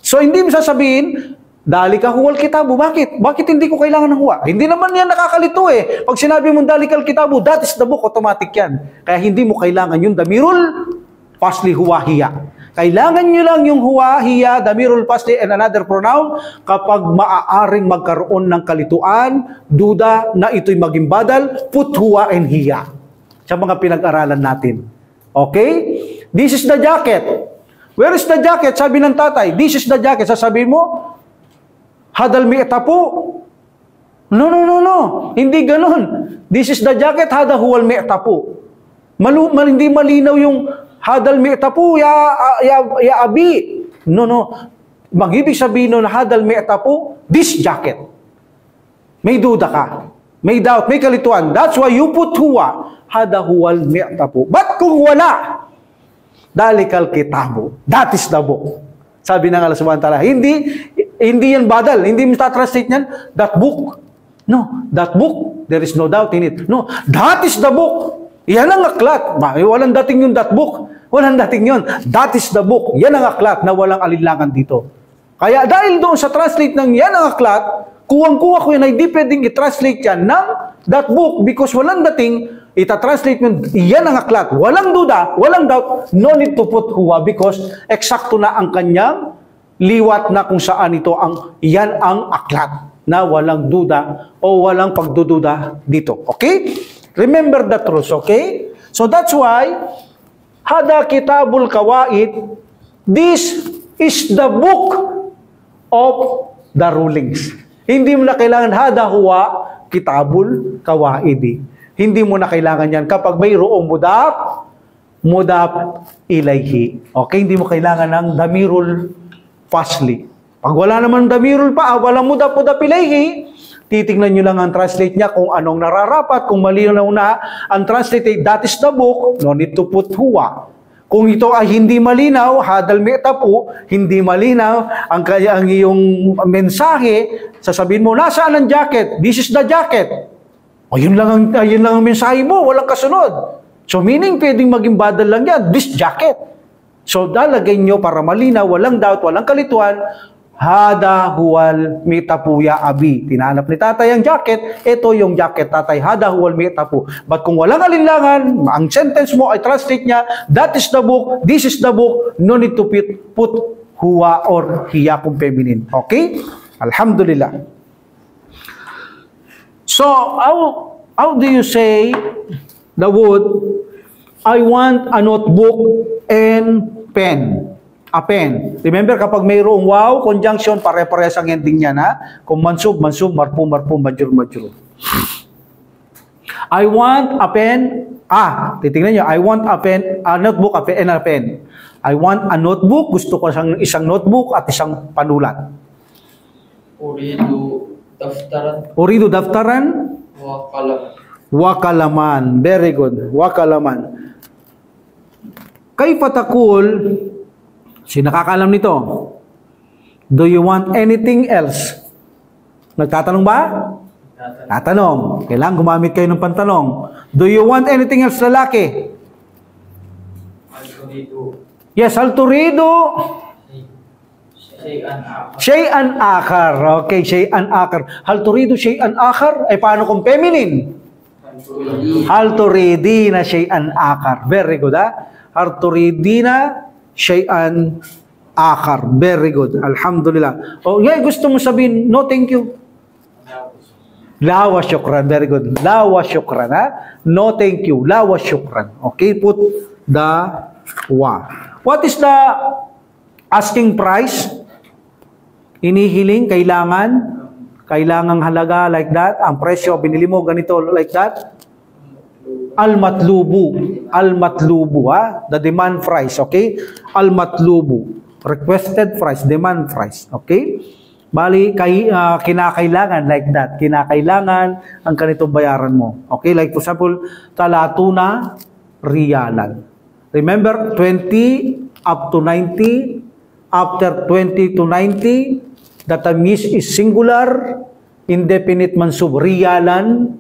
So, hindi mo sasabihin, dalika huwal kitabu. Bakit? Bakit hindi ko kailangan ng huwa? Hindi naman yan nakakalito eh. Pag sinabi mong dalikal kitabu, that is the book, automatic yan. Kaya hindi mo kailangan yung damirul pasli huwa hiya. Kailangan nyo lang yung huwa, hiya, damirul pasli, and another pronoun kapag maaaring magkaroon ng kalituan, duda na ito'y maging badal, put huwa and hiya. Sa mga pinag-aralan natin. Okay? This is the jacket. Where is the jacket? Sabi ng tatay, this is the jacket. Sasabihin mo, hadal mi'tapu. No. Hindi ganun. This is the jacket, hada huwal mi'tapu. Hindi malinaw yung hadal mi'tapu, ya abi. No. Mag-ibig sabihin nun, hadal mi'tapu, this jacket. May duda ka. May doubt, may kalituan. That's why you put huwa, hada huwal mi'tapu. But kung wala, dalikal kitabu. That is the book. Sabi ng Allah subhanahu wa ta'ala, hindi yan badal. Hindi mo translate niyan, that book. No, that book, there is no doubt in it. No, that is the book. Yan ang aklat. Walang dating yung that book. Walang dating yun. That is the book. Yan ang aklat na walang alinlangan dito. Kaya dahil doon sa translate ng yan ang aklat, kuwang-kuwa ko yan, hindi pwedeng i-translate yan ng that book because walang dating, ita-translate mo, yan ang aklat. Walang duda, walang doubt, no need to put huwa because eksakto na ang kanyang liwat na kung saan ito yan ang aklat na walang duda o walang pagdududa dito. Okay? Remember that rules, okay? So that's why, hada kitabul kawaid, this is the book of the rulings. Hindi mo na kailangan hada huwa kitabul kawaidi. Hindi mo na kailangan yan kapag mayroong mudaf ilayhi. Okay, hindi mo kailangan ng damirul fasli. Pag wala naman damirul walang mudaf ilayhi, titingnan nyo lang ang translate niya kung anong nararapat, kung malinaw na ang translate, that is the book, no need to put huwa. Kung ito ay hindi malinaw, hadal mi'tapu, hindi malinaw ang iyong mensahe, sasabihin mo, nasaan ang jacket? This is the jacket. O yun lang ang mensahe mo, walang kasunod. So meaning, pwedeng maging badal lang yan, this jacket. So dalagay nyo para malinaw, walang doubt, walang kalituan, hada huwal mitapuya abi. Tinanap ni tatay ang jacket, ito yung jacket tatay, hada huwal mitapu. But kung walang alinlangan, ang sentence mo ay translate niya, that is the book, this is the book, no need to put huwa or hiya kung feminine. Okay? Alhamdulillah. So, how do you say the word, I want a notebook and pen? A pen. Remember, kapag mayroong wow, conjunction, pare-parehas ang ending niya na. Kung mansub, mansub, marpu, marpu, majur, majur. I want a pen. Titingnan niyo. I want a pen, a notebook, a pen, and a pen. I want a notebook. Gusto ko isang notebook at isang panulat. Uridu daftaran. Uridu daftaran. Wa qalam. Wakalaman. Very good. Wakalaman. Kaifa taqul, nakakaalam nito. Do you want anything else? Nagtatanong ba? Tatanong. Kailangan gumamit kayo ng pantanong. Do you want anything else, lalaki? Yes, hal turidu shay'an akhar. Okay, shay'an akhar. Hal turidu shay'an akhar? Paano kung feminine? Hal turidina shay'an akhar. Very good, ha? Hal turidina shay'an akhar. Very good. Alhamdulillah. Gusto mo sabihin, no thank you. La wa syukran. Very good. La wa syukran. Ha? No thank you. La wa syukran. Okay, put the wa. What is the asking price? Inihiling, kailangang halaga like that. Ang presyo, binili mo ganito like that. Al-matlubu. Al-matlubu, ha? The demand price, okay? Al-matlubu. Requested price, demand price, okay? Bali, kinakailangan like that. Kinakailangan ang ganitong bayaran mo. Okay? Like for example, talatuna riyalan. Remember, 20 up to 90. After 20 to 90, the tamis is singular, indefinite mansub, riyalan,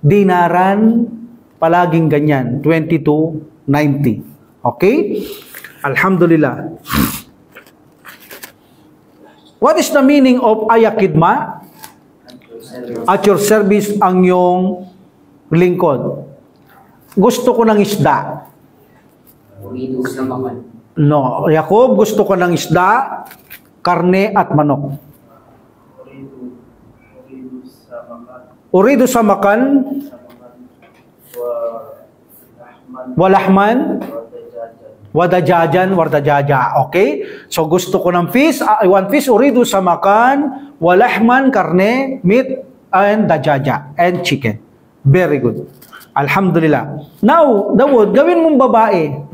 dinaran, palaging ganyan, 20 to 90. Okay? Alhamdulillah. What is the meaning of ayakidma? At your service ang iyong lingkod. Gusto ko ng isda. Uridu samakan. No, Jacob, gusto ko ng isda, karne at manok. Uridu samakan. Walahman. Wadajajan, wardajaja. Okay? So, gusto ko ng fish. I want fish. Uridu samakan, walahman, karne, meat, and dajaja, and chicken. Very good. Alhamdulillah. Now, the word, gawin mong babae.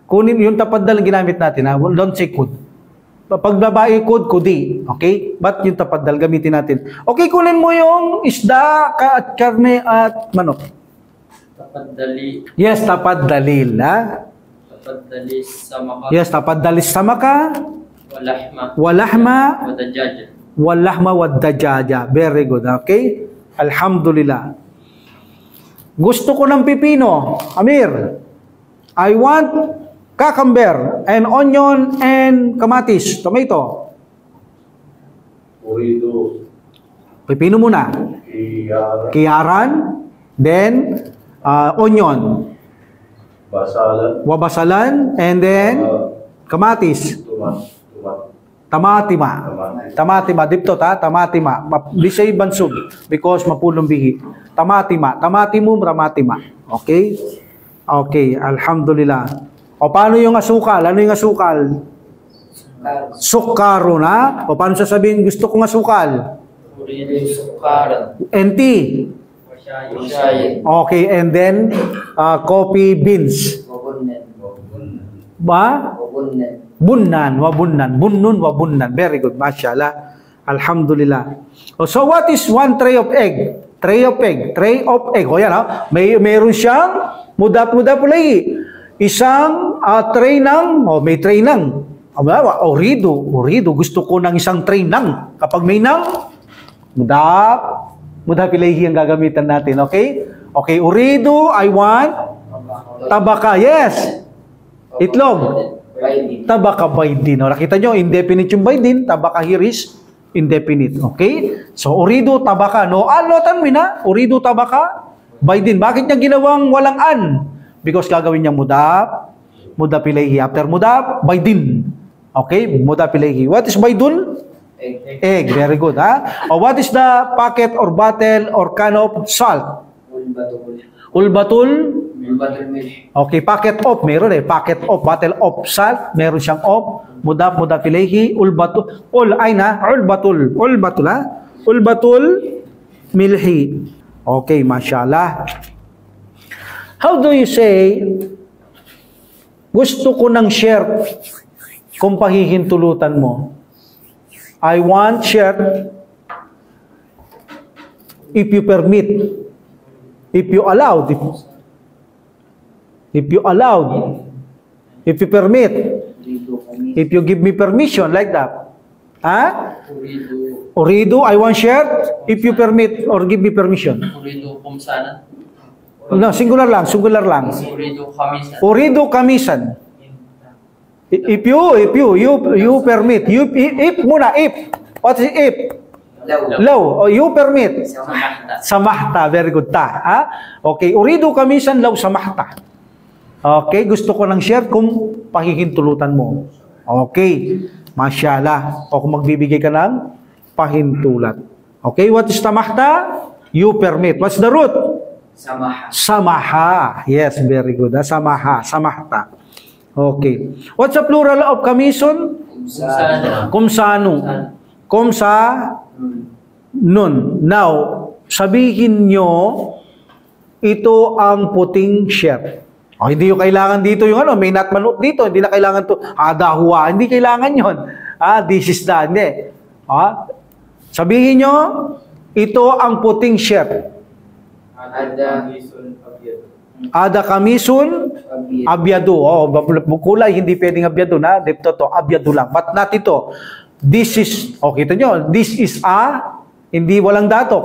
Kunin yung tapaddal ginamit natin. Ha? Don't say kud. Pag babae, kud, kudi. Okay? But yung tapaddal gamitin natin. Okay, kunin mo yung isda, karne, at manok. Tapaddali. Yes, tapaddalil. Ha? Tapaddalis samaka. Yes, tapaddalis samaka. Walahma. Walahma. Wadajaja. Walahma wadajaja. Very good. Okay? Alhamdulillah. Gusto ko ng pipino. Amir. I want cucumber and onion and kamatis. Tomato. Uridu Pipino muna. Kiyaran. Then, onion. Wabasalan, and then kamatis. Tamatima. Tamatima. Dipto ta, tamatima. Bisay bansub because mapulong bihi. Tamatima. Tamatimum, ramatima. Okay? Okay, alhamdulillah. O paano yung asukal? Ano yung asukal? Sukaro na. O paano sasabihin gusto kong asukal? Uridu sukaran. NT. Wasyayin. Okay, and then coffee beans. Wabunnan. Ba? Wabunnan. Bunnan, wabunnan. Bunnun, wabunnan. Very good, mashallah. Alhamdulillah. So what is one tray of egg? Tray of egg. Tray of egg. O yan, ha? Mayroon siyang mudap-mudap lagi. isang tray ng, may tray ng, uridu, gusto ko ng isang tray ng. Kapag may ng, mudap ilayhi ang gagamitan natin, okay? Okay, uridu, I want, tabaka, yes. Itlog, tabaka baydin. Nakita nyo, indefinite yung baydin, tabaka here is indefinite, okay? So, uridu, tabaka, no? Tanwin na, uridu, tabaka, baydin. Bakit niya ginawang walang an? Because gagawin niya mudap ilayhi. After mudap, baydin. Okay, mudap ilayhi. What is baydun? Egg. Very good, ha? What is the packet or bottle or can of salt? Ulbatul. Okay, packet of. Meron packet of, bottle of salt. Meron siyang of. Mudap ilayhi. Ulbatul. Ulbatul, ha? Ulbatul milhi. Okay, mashallah. How do you say, gusto ko ng shirt kung pahihintulutan mo? I want shirt if you permit. If you allowed. If you allowed. If you permit. If you give me permission, like that. Uridu, I want shirt if you permit or give me permission. Uridu kumsanan. No, singular lang. Uridu kamisan. If you permit. If muna, if. What is if? Law. You permit. Samahta. Very good. Okay, uridu kamisan law samahta. Okay, gusto ko ng shirt kung pahihintulutan mo. Okay, mashallah. O kung magbibigay ka ng pahintulat. Okay, what is samahta? You permit. What's the root? Samaha. Yes, very good. Samaha. Samahta. Okay. What's the plural of kamison? Kumsanu. Kumsa nun. Now, sabihin nyo, ito ang puting shirt. Hindi yung kailangan dito yung may not manut dito. Hindi na kailangan to. Huwa. Hindi kailangan yon. This is the. Hindi. Sabihin nyo, ito ang puting shirt. Ada kamisun abyado. Kulay, hindi pwedeng abyado na. Dito abyado lang. But not ito. This is, kita nyo, this is hindi walang dato.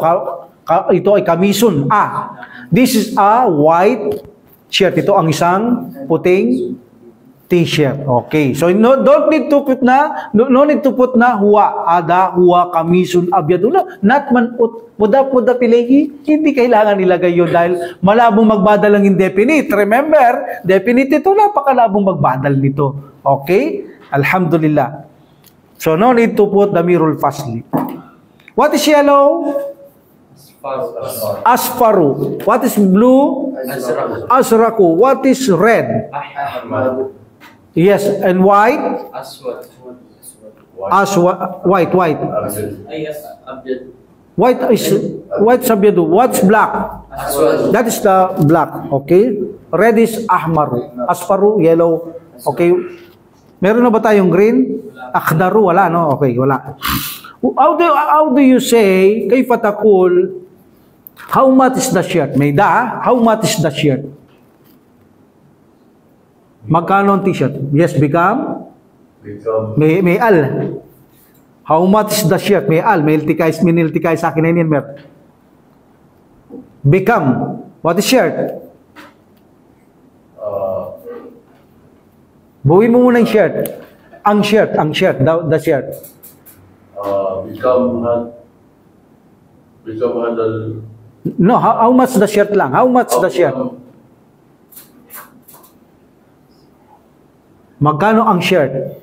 Ito ay kamisun, This is a white shirt. Ito ang isang puting t-shirt. Okay. So, don't need to put na, no need to put na huwa, ada, huwa, kamisun, abyado. Not manut, mudap ilayhi. Hindi kailangan ilagay yun dahil malabong magbadal ang indefinite. Remember, definite ito, napakalabong magbadal nito. Okay? Alhamdulillah. So, no need to put damirul fasli. What is yellow? Asfaru. What is blue? Azraku. What is red? Yes, and white? White. White sabyadu. What's black? That is the black. Okay? Red is ahmaru. Asfaru, yellow. Okay? Meron na ba tayong green? Akhdaru, wala, no? Okay, wala. How do you say, kayfa taqul, how much is the shirt? May how much is the shirt? Magkano ang t-shirt? Yes, become? May al. How much is the shirt? May al. May niltikay sa akin na yun, Mer. Become. What is shirt? Buuin mo muna yung shirt. Ang shirt, the shirt. Become handle. No, how much the shirt lang? How much the shirt? Magkano ang shirt?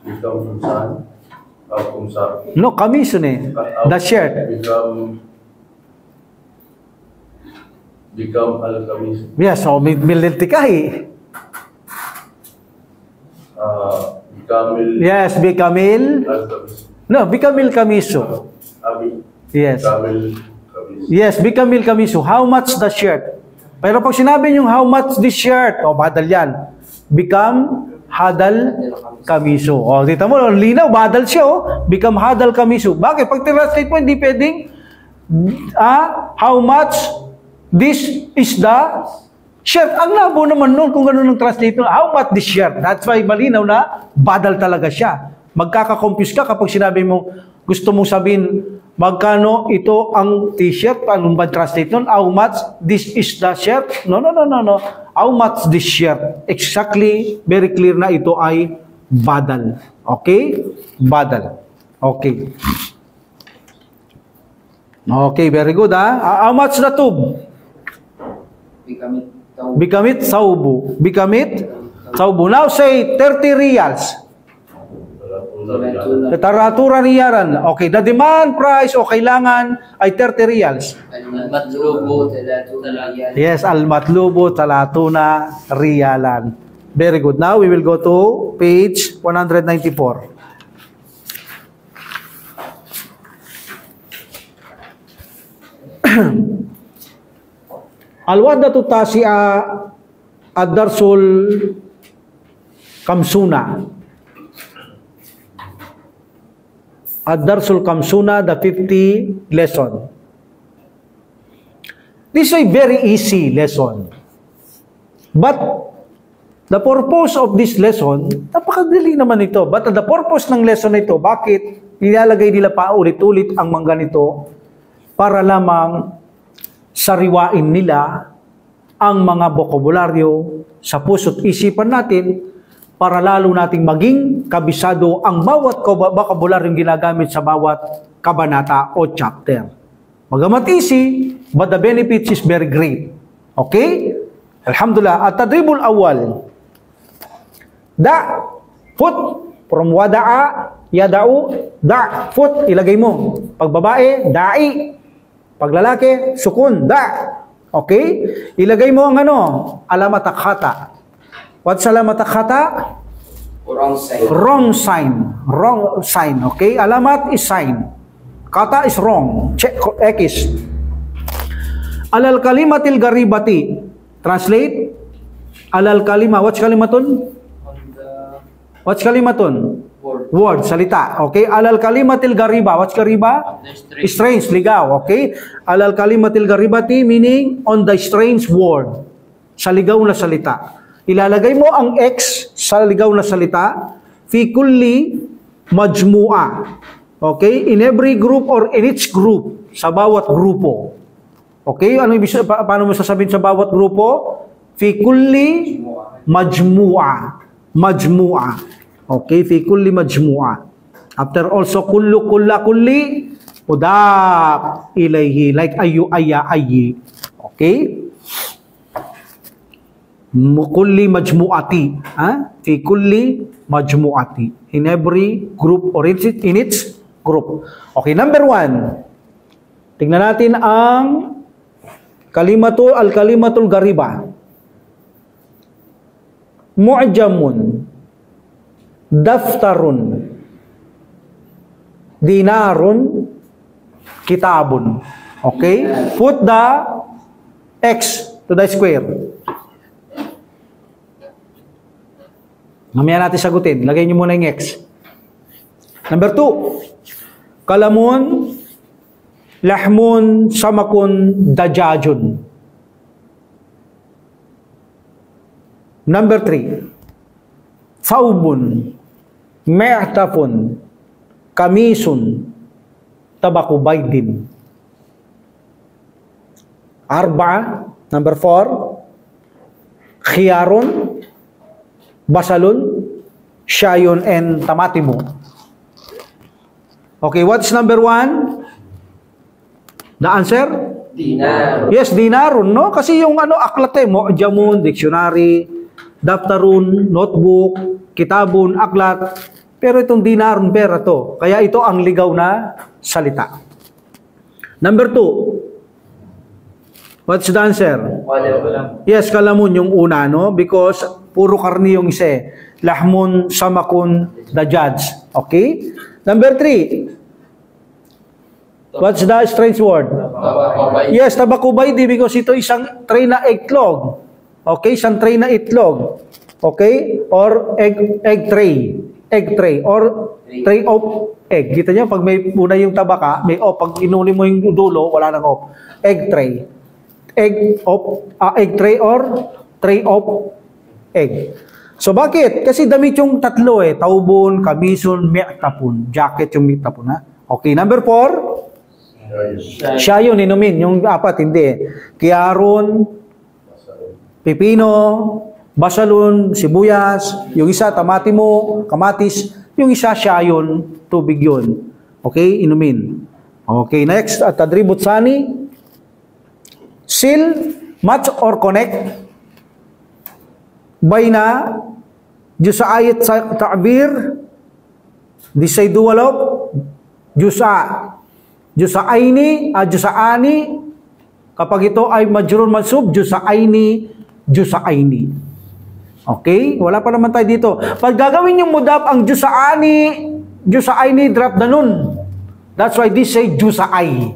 Become kumsan. No, kamisun The shirt. Become al-kamis. Yes, so mililtikay. Bikamil. Yes, bikamil. No, bikamil kamiso. Yes. Bikamil kamis. Yes, bikamil kamiso. How much the shirt? Pero pag sinabi yung how much this shirt, badal yan. Become hadal kamiso. Dito mo, linaw, badal siya, Become hadal kamiso. Bakit? Pag translate mo, hindi pwedeng, how much this is the Shirt, ang labo naman nun kung gano'n ang translate nun. How much this shirt? That's why malinaw na badal talaga siya. Magkaka-confuse ka kapag sinabi mo, gusto mong sabihin, magkano ito ang t-shirt? Paano ba translate nun? How much this is the shirt? No. How much this shirt? Exactly, very clear na ito ay badal. Okay? Badal. Okay. Okay, very good ha. How much the tube? Bikamit saubu. Bikamit saubu. Now say 30 riyals. Taratura riyalan. Okay, the demand price o kailangan ay 30 riyals. Al-matlubu 30 riyal. Yes, al-matlubu talatuna riyalan. Very good. Now we will go to page 194. Al-wahdatu tasi'a ad-darsul kamsuna. Ad-darsul kamsuna, the 50 lesson. This is a very easy lesson. But the purpose of this lesson, napakadali naman ito. But the purpose ng lesson na ito, bakit nilalagay nila pa ulit-ulit ang mga ganito? Para lamang sariwain nila ang mga bokabularyo sa puso't isipan natin para lalo nating maging kabisado ang bawat bokabularyong ginagamit sa bawat kabanata o chapter. Bagamat easy, but the benefits is very great. Okay? Alhamdulillah. At-tadribul awal. Da, foot, from wada'a, yada'u, da, foot, ilagay mo. Pag babae, da'i. Pag lalaki, sukun, da. Okay? Ilagay mo ang alamat akhata. What's alamat akhata? Wrong sign. Wrong sign. Wrong sign. Okay? Alamat is sign. Kata is wrong. Check X. Alal kalimatil garibati. Translate. Alal kalima. What's kalimatun? What's kalimatun? Word, salita. Okay? Alal kalimatil gariba. What's gariba? Strange, ligaw. Okay? Alal kalimatil garibati meaning on the strange word. Sa ligaw na salita. Ilalagay mo ang X sa ligaw na salita fi kulli majmu'a. Okay? In every group or in each group. Sa bawat grupo. Okay? Paano mo sasabihin sa bawat grupo? Fi kulli majmu'a. Majmu'a. Okay? Fi kulli majmu'a. After also kullu kulla kulli udab ilayhi. Like ayu aya ayi. Okay? Kulli majmu'ati. Fi kulli majmu'ati. In every group or in its group. Okay, number 1. Tingnan natin ang al-kalimatul gariba. Mu'jamun. Daftarun. Dinarun. Kitabun. Okay? Put the X to the square. Mamaya natin sagutin. Lagay niyo muna yung X. Number 2. Kalamun, lahmun, samakun, dajajun. Number 3. Thawbun, me'tafun, kamisun, tabakubaydin. Arba. Number 4. Khiyarun, basalun, syayun, and tamatimu. Okay, what's number 1? The answer? Dinar. Yes, dinarun, no? Kasi yung aklat mu'jamun, dictionary, daftarun, notebook, kitabun, aklat. Pero itong dinarun, pera to. Kaya ito ang ligaw na salita. Number 2. What's the answer? Wala. Yes, kalamun yung una, no? Because puro karni yung isa. Lahmun, samakun, dajaj. Okay? Number 3. What's the strange word? Tabakubay. Yes, tabakubaydi because ito isang tray na itlog. Okay? Isang tray na itlog. Okay? Or egg tray. Egg tray. Or tray of egg. Kita nyo, pag may una yung tabaka, may pag inuli mo yung dulo, wala nang Egg tray. egg tray or tray of egg. So bakit? Kasi damit yung tatlo eh. Taubon, kamison, mi'tapun. Jacket yung mi'tapun, ha? Okay, number 4. Siya yun, inumin. Yung 4, hindi eh. Kiaron, pipino, basalon, sibuyas. Yung isa, tamatimo, kamatis. Yung isa, siya yun, tubig yun. Okay, inumin. Okay, next, at tadributsani. Seal, match or connect. Bayna, Jusa ayat sa ta'bir, disay duwalop, Jusa aini, Jusa ani, kapag ito ay majrur mansub, Jusa aini. Okay? Wala pa naman tayo dito. Pag gagawin yung mudaf ang Jusa aini, drop the nun. That's why this say Jusa ay.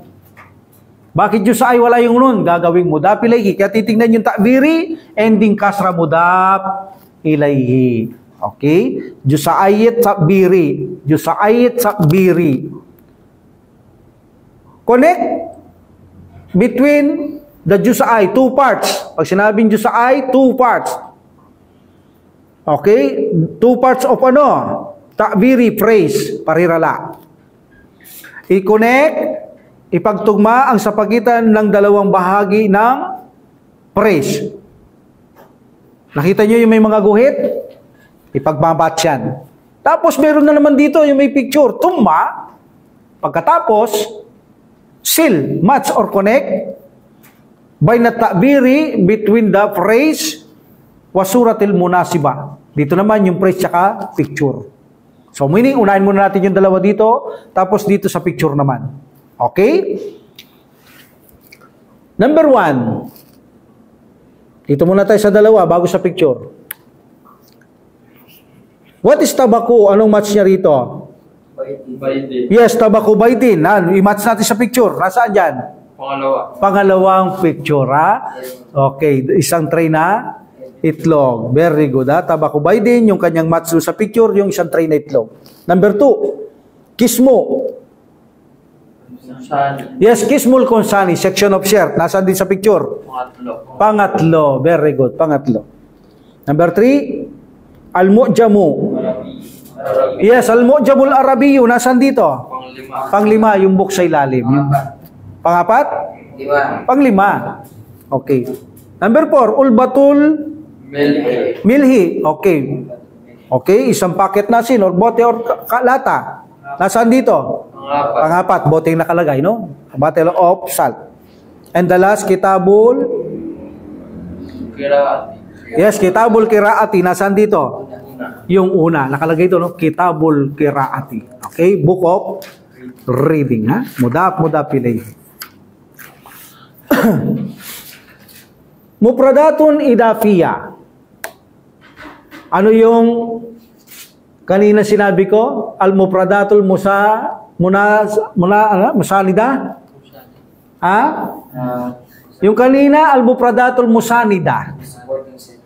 Bakit Jusa ay wala yung nun? Gagawing mudaf ilayhi. Kaya titingnan yung ta'biri, ending kasra mudaf ilayhi. Okay? Jusa'ayit sakbiri. Jusa'ayit sakbiri. Connect between the Jusa'ay, 2 parts. Pag sinabing Jusa'ay, 2 parts. Okay? 2 parts of ano? Ta'biri, phrase, parirala. I-connect, ipagtugma ang sa pagitan ng dalawang bahagi ng phrase. Nakita nyo yung may mga guhit? Ipagbabat yan. Tapos meron na naman dito yung may picture. Tumma. Pagkatapos, seal, match or connect by na ta'biri between the phrase wasuratil munasiba. Dito naman yung phrase tsaka picture. So meaning, unahin muna natin yung dalawa dito, tapos dito sa picture naman. Okay? Number 1. Dito muna tayo sa dalawa bago sa picture. What is tabako? Anong match niya rito? Baitin. Yes, tabako baitin. I-match natin sa picture. Nasaan dyan? Pangalawa. Pangalawang picture, ha? Okay, isang tray na itlog. Very good, ha? Tabako baitin, yung kanyang match sa picture, yung isang tray na itlog. Number 2, kismo. Yes, kismul konsani, section of shirt. Nasaan din sa picture? Pangatlo. Very good, pangatlo. Number 3, al-mu'jamu. Yes, al-mu'jamul arabiyo. Nasaan dito? Panglima, yung book sa ilalim. Pangapat? Panglima. Okay. Number 4, ulbatul milhi. Okay. Okay, isang packet na sin or bote or lata. Nasaan dito? Pangapat, bote yung nakalagay, no? Bottle of salt. And the last, kitabul Kiraati. Yes, kitabul kiraati. Nasaan dito? Yung una. Nakalagay ito, no? Kitabul kiraati. Okay? Book of reading, ha? Mudaf pilay. Mupradatun idafiya. Ano yung kanina sinabi ko? Al-mupradatul musanida? Ha? Yung kanina, al-mupradatul musanida.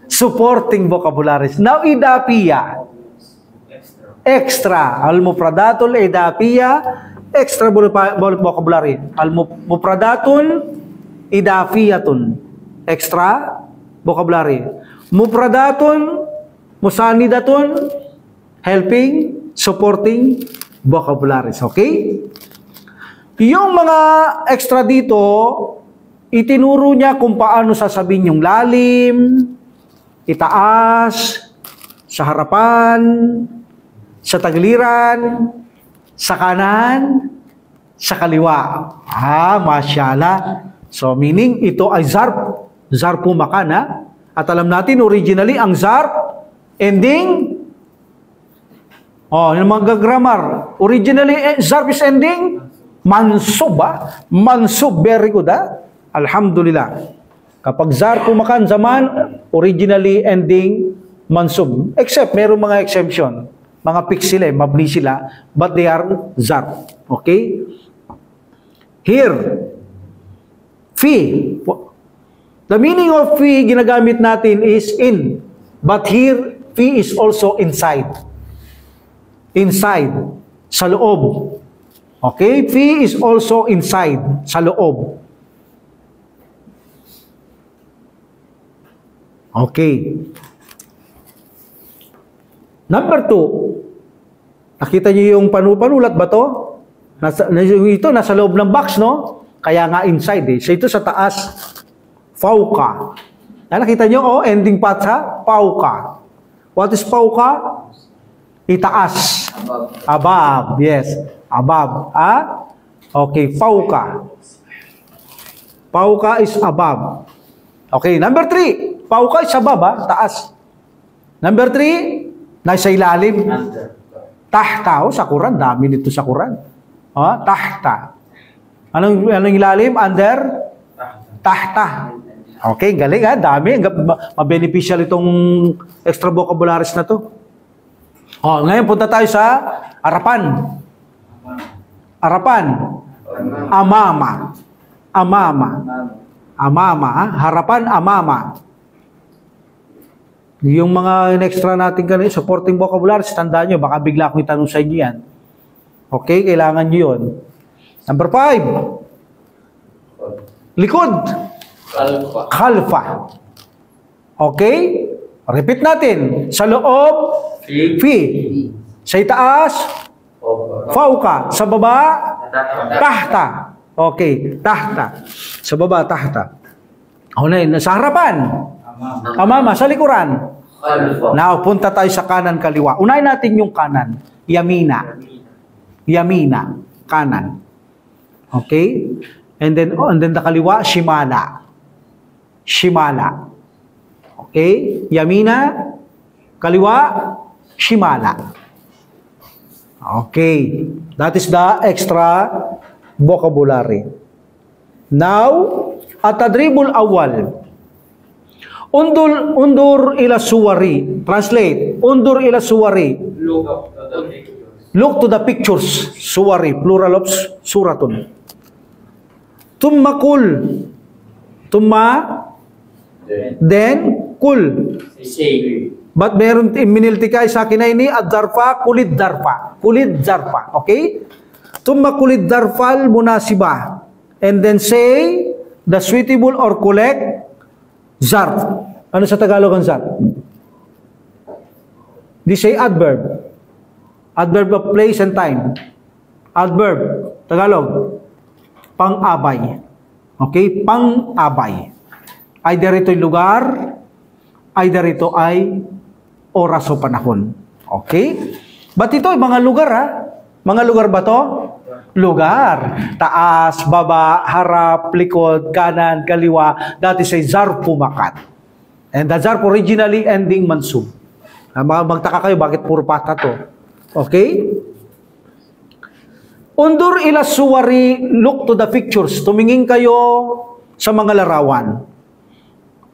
Supporting vocabularies. Now, idafiya. Extra. Al-mupradatul idafiya. Extra vocabulary. Al-mupradatun idafiyatun. Extra vocabulary. Mupradatun musanidatun. Helping, supporting vocabularies. Okay? Yung mga extra dito, itinuro niya kung paano sasabihin yung lalim, itaas, sa harapan, sa tagiliran, sa kanan, sa kaliwa. Masyaallah. So, meaning, ito ay zarf. Zarfu makan, ha? At alam natin, originally, ang zarf, ending, yung mga grammar, originally, zarf is ending, mansub, ha? Mansub, very good, ha? Alhamdulillah. Kapag zarfu makan zaman, originally ending mansub. Except, mayroong mga exemption. Mga fix sila, mabni sila, but they are zarf. Okay? Here, fi. The meaning of fi, ginagamit natin is in. But here, fi is also inside. Inside. Sa loob. Okay? Fi is also inside. Sa loob. Okay. Number 2. Nakita niyo yung panulat ba to? Ito, nasa loob ng box, no? Kaya nga inside eh. So ito sa taas. Fauka. Nakita niyo, ending part ha? Fauka. What is fauka? Itaas. Above. Yes. Above. Okay, fauka. Fauka is above. Okay, number 3. Fauka is above, taas. Number 3, nasa ilalim. Tahta. Sa Quran, dami nito sa Quran. Tahta. Anong ilalim? Under? Tahta. Okay, galing dami. Mabeneficial itong extra vocabularies na to. Ngayon punta tayo sa harapan. Harapan. Amama. Amama. Amama. Harapan, amama. Yung mga extra natin kanina, supporting vocabularies, tandaan nyo, baka bigla akong itanong sa inyo yan. Okay, kailangan nyo yun. Number 5. Likod. Khalfa. Okay? Repeat natin. Sa loob, fi. Sa itaas, fauka. Sa baba, tahta. Okay, tahta. Sa baba, tahta. Sa harapan. Amama, sa likuran. Now, punta tayo sa kanan kaliwa. Unahin natin yung kanan. Yamina. Yamina. Kanan. Okay? And then the kaliwa, shimala. Shimala. Okay? Yamina, kaliwa, shimala. Okay. That is the extra vocabulary. Now, at-tadribul awal. Undur ila suwari. Translate. Undur ila suwari. Look to the pictures. Suwari. Plural of suratun. Tumma kul. Tumma. Then kul. But meron miniltikay sa akin na ini ad-darfa, kulid darfa. Kulid darfa. Okay? Tumma kulid darfal munasiba. And then say the suitable or correct zarf. Ano sa Tagalog ang zarf? They say adverb. Adverb of place and time. Adverb. Tagalog. Pang-abay. Okay? Pang-abay. Either ito'y lugar, either ito ay oras o panahon. Okay? But ito ay mga lugar Mga lugar ba to? Lugar. Taas, baba, harap, likod, kanan, kaliwa. That is a zarf pumakat. And the zarf originally ending mansub. Magtaka kayo, bakit puro pata to? Okay? Undur ila suwari, look to the pictures. Tumingin kayo sa mga larawan.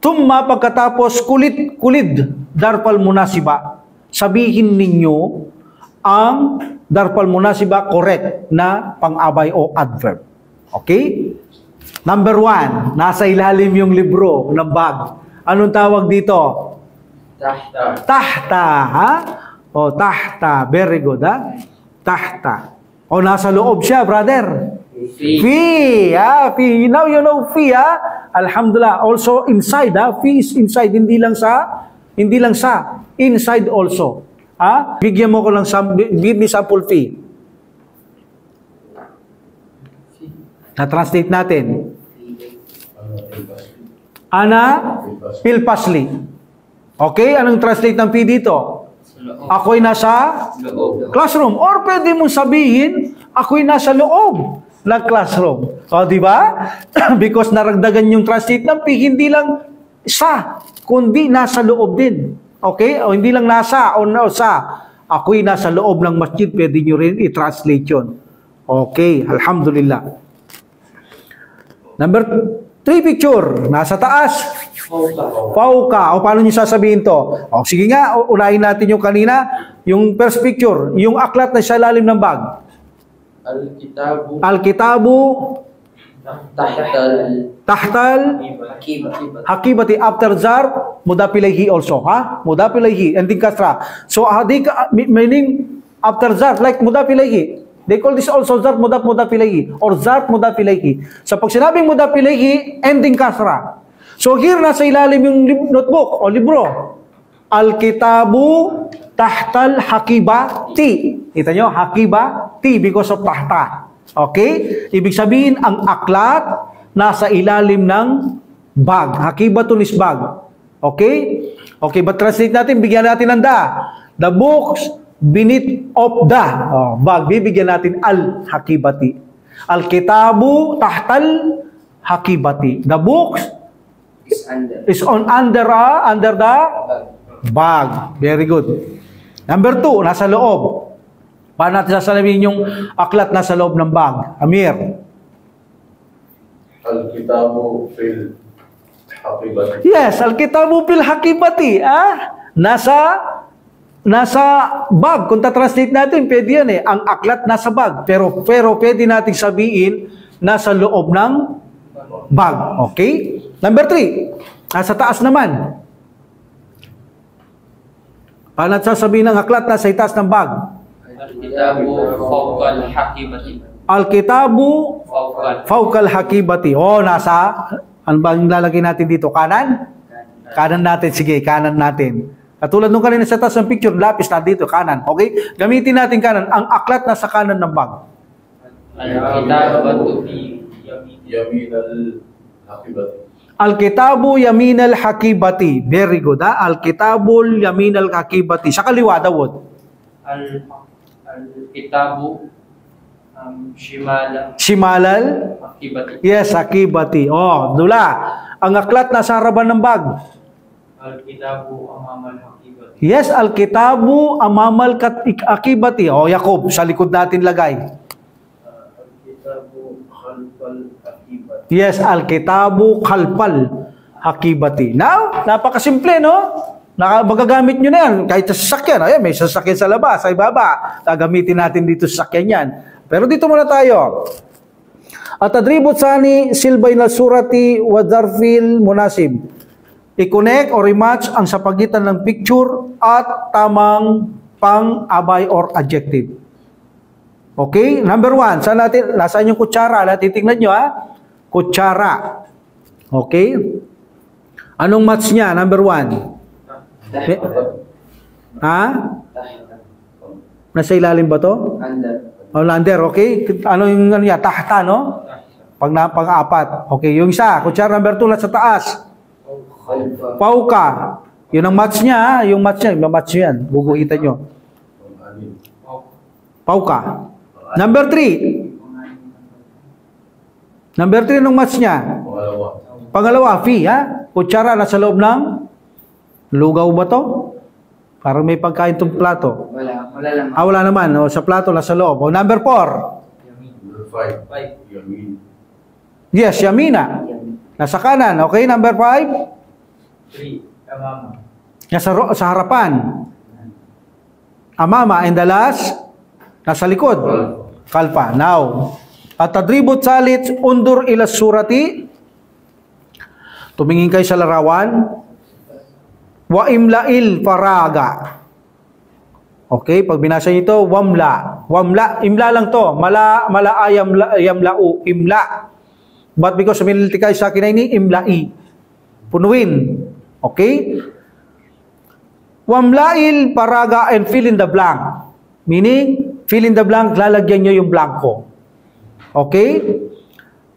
Tumma, pagkatapos, kulid, darpal munasiba. Sabihin ninyo ang darpal munasiba correct na pang-abay o adverb. Okay? Number 1, nasa ilalim yung libro ng bag. Anong tawag dito? Tahta. Tahta, tahta. Very good, Tahta. Nasa loob siya, brother. Fi. Fi. Now you know fi, Alhamdulillah. Also inside, fi is inside. Hindi lang sa. Inside also. Bigyan mo ko lang give me sample fi. Na-translate natin. Ana pilpasli. Okay, anong translate ng fi dito? Ako'y nasa classroom. Or pwede mong sabihin, ako'y nasa loob ng classroom. Di ba? Because naragdagan yung translate ng fi, hindi lang sa, kundi nasa loob din. Okay? O hindi lang nasa o sa. Ako'y nasa loob ng masjid, pwede nyo rin i-translate yun. Okay, alhamdulillah. Number 3 picture, nasa taas. Fauka. O paano nyo sasabihin to? Sige nga, unahin natin yung kanina, yung first picture, yung aklat na sa lalim ng bag. Al-kitabu. Tahtal. Hakibati. After zarf, mudapilayhi also. Mudapilayhi. Ending kasra. So, meaning after zarf, like mudapilayhi. They call this also zarf mudapilayhi or zarf mudapilayhi. So, pag sinabing mudapilayhi, ending kasra. So here, nasa ilalim yung notebook o libro. Al-kitabu tahtal hakibati. Kita nyo, hakibati because of tahta. Okay? Ibig sabihin, ang aklat nasa ilalim ng bag. Hakibatun is bag. Okay? Okay, but translate natin, bigyan natin ng da. The books beneath of the bag. Bibigyan natin al-hakibati. Al-kitabu tahtal hakibati. The books is under the bag. Very good. Number 2, nasa loob. Paano natin sasabihin yung aklat nasa loob ng bag? Amir. Al-kitabu fil hakibati. Yes, al-kitabu fil hakibati. Nasa bag. Kung ta-translate natin, pwede yan eh. Ang aklat nasa bag. Pero pwede natin sabihin nasa loob ng bag. Okay? Number 3, nasa taas naman. Paano sasabihin ng aklat nasa itaas ng bag? Al-kitabu fawqal hakibati. Al-kitabu fawqal hakibati. Nasa, ano ba yung lalagay natin dito? Kanan? Kanan natin. Sige, kanan natin. Katulad nung kanina sa taas ng picture, lapis na dito, kanan. Okay? Gamitin natin kanan. Ang aklat nasa kanan ng bag. Al-kitabu Yamin al-hakibati. Al-kitabu yamin al-hakibati. Very good, ha? Al-kitabul yamin al-hakibati. Sa kaliwa, Dawud. Al-kitabu Shimalal? hakibati. Yes, hakibati. Dula. Ang aklat nasa harapan ng bag. Al-kitabu amamal hakibati. Yes, al-kitabu amamal hakibati. Yakob, sa likod natin lagay. Al-kitabu khalfal hakibati. Yes, al-kitabu khalfal hakibati. Now, napakasimple, no? Magagamit nyo na yan. Kahit sa sasakyan. Ayan, may sasakyan sa labas, sa ibaba. Gagamitin natin dito sa sasakyan yan. Pero dito muna tayo. At-tadribut sani silbay na surati wa zarfil munasib. I-connect or i-match ang sa pagitan ng picture at tamang pang-abay or adjective. Okay? Number 1. Nasaan yung kutsara? Titignan nyo, ha? Kutsara. Okay? Anong match niya? Number 1. Ha? Nasa ilalim ba to? Under, okay? Ano yung niya? Tahta, no? Pang-apat. Okay, yung isa. Kutsara number 2 sa taas. Pauka. Yun ang match niya, ha? Yung match niya. Yung match yan. Guguhitan nyo. Pauka. Number 3. Number 3 nung match niya. Pangalawa, fi, ha? Kutsara nasa loob ng lugaw ba to? Parang may pagkain tong plato. Wala lang. Wala naman. Sa plato, nasa loob. Number 4. Number 5. Yamin. Yes, yamina. Nasa kanan. Okay, number 5. 3. Amama. Sa harapan. Amama. And the last, nasa likod. Kalpa. Now, at-tadribut salit undur ila surati. Tumingin kayo sa larawan. Wa imla'il faraga. Okay, pag binasa niyo ito, wamla. Wamla, imla lang to. Mala yamla'u, imla. But because sumiliti kayo sa akin na ini, imla'i. Punuin. Okay? Wamla'il faraga and fill in the blank. Meaning, fill in the blank, lalagyan nyo yung blanco. Okay?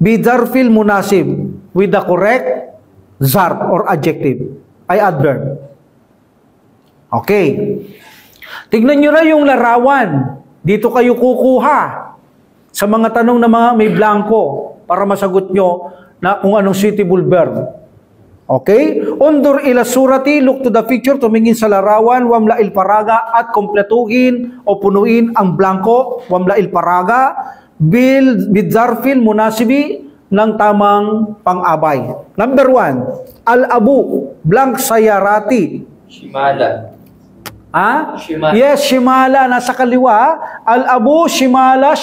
Bidarfil munasib with the correct zarf or adjective. Ay adverb. Okay. Tignan nyo na yung larawan. Dito kayo kukuha sa mga tanong na mga may blanco para masagot nyo na kung anong suitable verb. Okay? Undur ila surati, look to the picture, tumingin sa larawan, wamla il paraga, at kompletuhin o punuin ang blanco, wamla il paraga, bidzarfil munasibi, ng tamang pang-abay. Number 1, al-abu, blank sayarati. Shimala. Shimala. Yes, shimala, nasa kaliwa. Al-abu, shimala,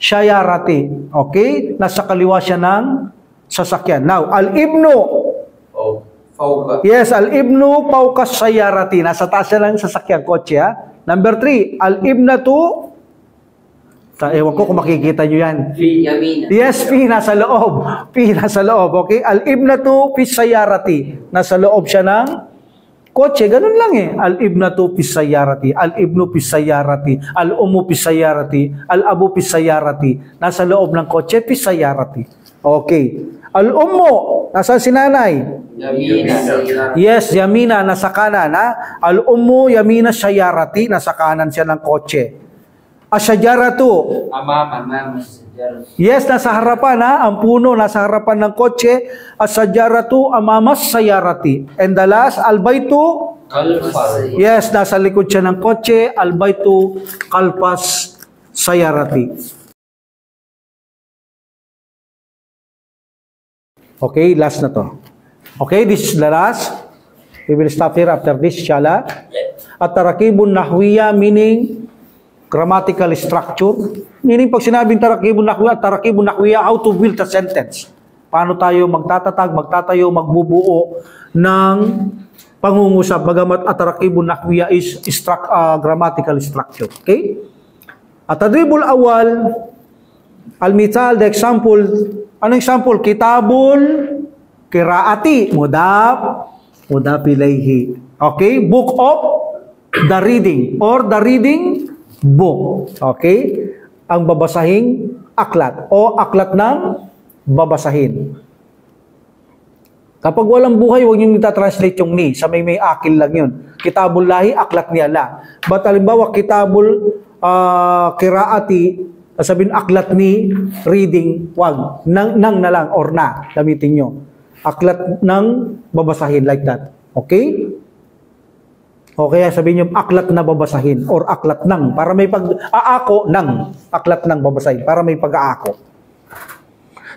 sayarati. Okay? Nasa kaliwa siya ng sasakyan. Now, al-ibnu. Fawqa. Yes, al-ibnu, paukas sayarati. Nasa taas siya ng sasakyan, kotse, ha? Number 3, al-ibnatu, Ewan ko kung makikita nyo yan. Fi yamina. Yes, P nasa loob. P nasa loob, okay? Al-ibnatu fi sayyarati. Nasa loob siya ng kotse. Ganun lang eh. Al-ibnatu fi sayyarati. Al-ibnu fi sayyarati. Al-umu fi sayyarati. Al-abu fi sayyarati. Nasa loob ng kotse, fi sayyarati. Okay. Al-ummu, nasa si nanay? Yamina. Yes, yamina, nasa kanan. Ha? Al-ummu, yamina sayyarati. Nasa kanan siya ng kotse. Asyajaratu. Mama. Sajaratu. Yes, nasa harapan ha. Ang puno nasa harapan ng kotse. As-sajaratu amamas sayarati. And the last, al-baytu. Kalfar. Yes, nasa likod siya ng kotse. Al-baytu kalpas sayarati. Okay, last na to. Okay, this is the last. We will stop here after this, inshallah. At-tarakibun nahwiya, meaning grammatical structure. Meaning, pag sinabing tarakibun nahwiya, how to build a sentence. Paano tayo magtatatag, magtatayo, magbubuo ng pangungusap. Bagamat at-tarakibun nahwiya is grammatical structure. Okay? At-tadribul awal, al-mithal, the example. Anong example? Kitabul kiraati. Mudaf ilayhi. Okay? Book of the reading or the reading book. Okay? Ang babasahing aklat o aklat ng babasahin. Kapag walang buhay, huwag niyong ita-translate yung ni. Sa may akil lang yun. Kitabul lahi, aklat ni Allah. But halimbawa, kitabul kiraati, sabihin aklat ni reading, wag. Nang na lang or na. Gamitin nyo. Aklat ng babasahin like that. Okay? O kaya sabihin nyo, aklat na babasahin or aklat ng, para may pag-aako ng, aklat ng babasahin, para may pag-aako.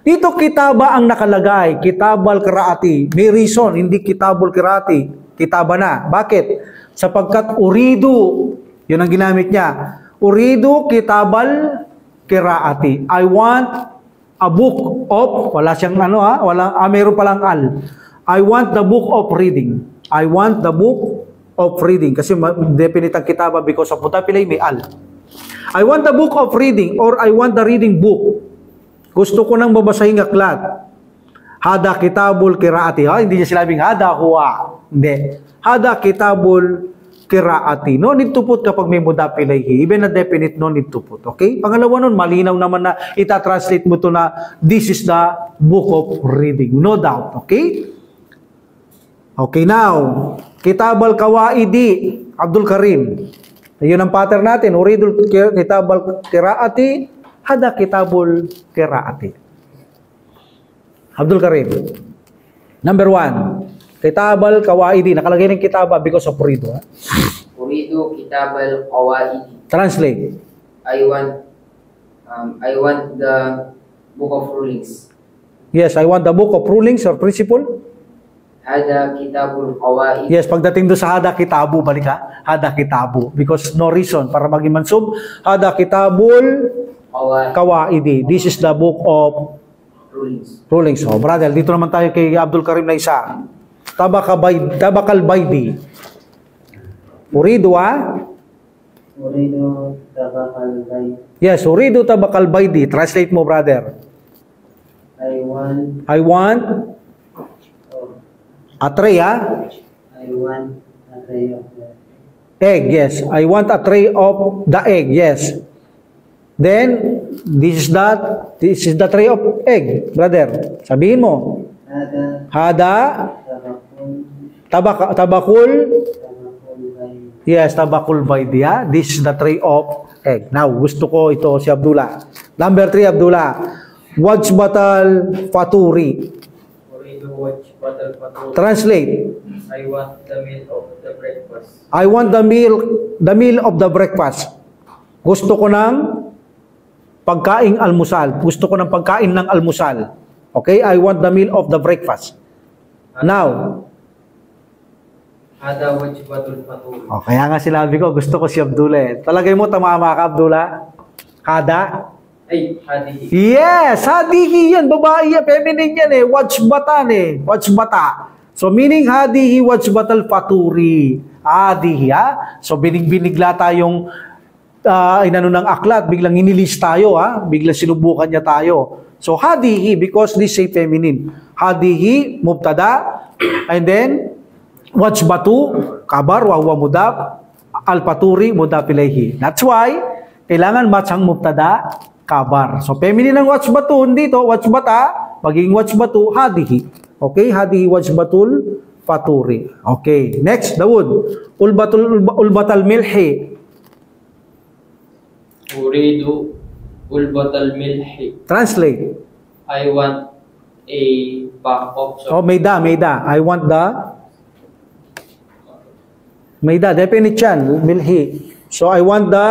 Dito kitaba ang nakalagay, kitabal kiraati. May reason, hindi kitabul kiraati. Kitaba na. Bakit? Sapagkat uridu, yun ang ginamit niya. Uridu kitabal kiraati. I want a book of, wala siyang meron palang al. I want the book of reading. I want the book of reading. Kasi definite ang kitaba because of mutapilay may al. I want the book of reading or I want the reading book. Gusto ko nang babasahin aklat. Hada kitabul kiraati. Hindi niya sinabing hada huwa. Hindi. Hada kitabul kiraati. No need to put kapag may mutapilay. Even a definite, no need to put. Okay? Pangalawa nun, malinaw naman na itatranslate mo to na this is the book of reading. No doubt. Okay? Okay, now, Kitabal Kawaidi, Abdul Karim. Yun ang pattern natin. Uridul Kitabal Kiraati, Hada Kitabul Kiraati. Abdul Karim. Number 1, Kitabal Kawaidi. Nakalagay ng kitaba because of Uridu. Uridu Kitabal Kawaidi. Translate. I want the book of rulings. Yes, I want the book of rulings or principle. Hada Kitabul Kawaidi. Yes, pagdating doon sa Hada Kitabu, balik ha? Hada Kitabu. Because no reason para maging mansub. Hada Kitabul Kawaidi. This is the book of rulings. So, brother, dito naman tayo kay Abdul Karim na isa. Tabakal Baidi. Uridu Uridu Tabakal Baidi. Yes, Uridu Tabakal Baidi. Translate mo, brother. I want a tray, I want a tray of the egg, yes. I want a tray of the egg, yes. Then, this is the tray of egg, brother. Sabihin mo. Hada tabakul yes, tabakul baidi. This is the tray of egg. Now, gusto ko ito si Abdullah. Number 3, Abdullah. Wajbatal faturi. Translate. I want the meal of the breakfast. I want the meal of the breakfast. Gusto ko ng pagkaing almusal. Gusto ko ng pagkain ng almusal. Okay? I want the meal of the breakfast. Now. Hada wajbatul fatur. Oh, kaya nga sinabi ko, gusto ko si Abdullah. Talagay mo, tamama ka, Abdullah. Hada. Ay, hadihi. Yes, hadihi yan. Babae yan, feminine yan eh. Wajbatan eh. Wajbata. So, meaning hadihi wajbatal faturi. Hadihi, ha? So, binig-binigla tayong inano ng aklat, biglang inilis tayo, biglang sinubukan niya tayo. So, hadihi, because this say feminine. Hadihi, mubtada, and then, wajbatu, kabar, wa huwa mudaf, al-paturi, mudaf ilayhi. That's why, kailangan match ang mubtada, kabar. So, feminine ang wajbatun dito, wajbata, magiging wajbatu, hadihi. Okay, hadihi wajbatul faturi. Okay, next, Dawood. Ulbatal milhi. Uridu ulbatal milhi. Translate. I want a pack of Oh, Maida. I want the Maida, definite yan, milhi. So, I want the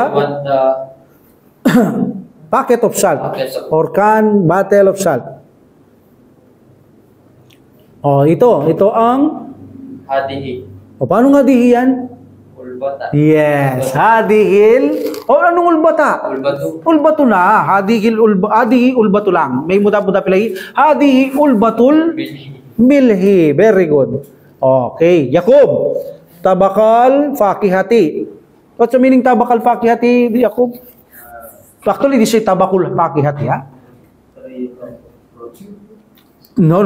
packet of salt. Or can, bottle of salt. Oh, ito ang hadihi. O, paano nga dihi yan? Ulbata. Yes, hadihil. O, anong ulbata? Ulbatu. Ulbatu na. Hadihi ulbatu lang. May muda-muda pilay. Hadihi ulbatul Milhi. milhi. Very good. Okay. Yakub. Tabakal fakihati. What's the meaning tabakal fakihati, Yakub? Actually, this is tabakul fakihati, ha? No.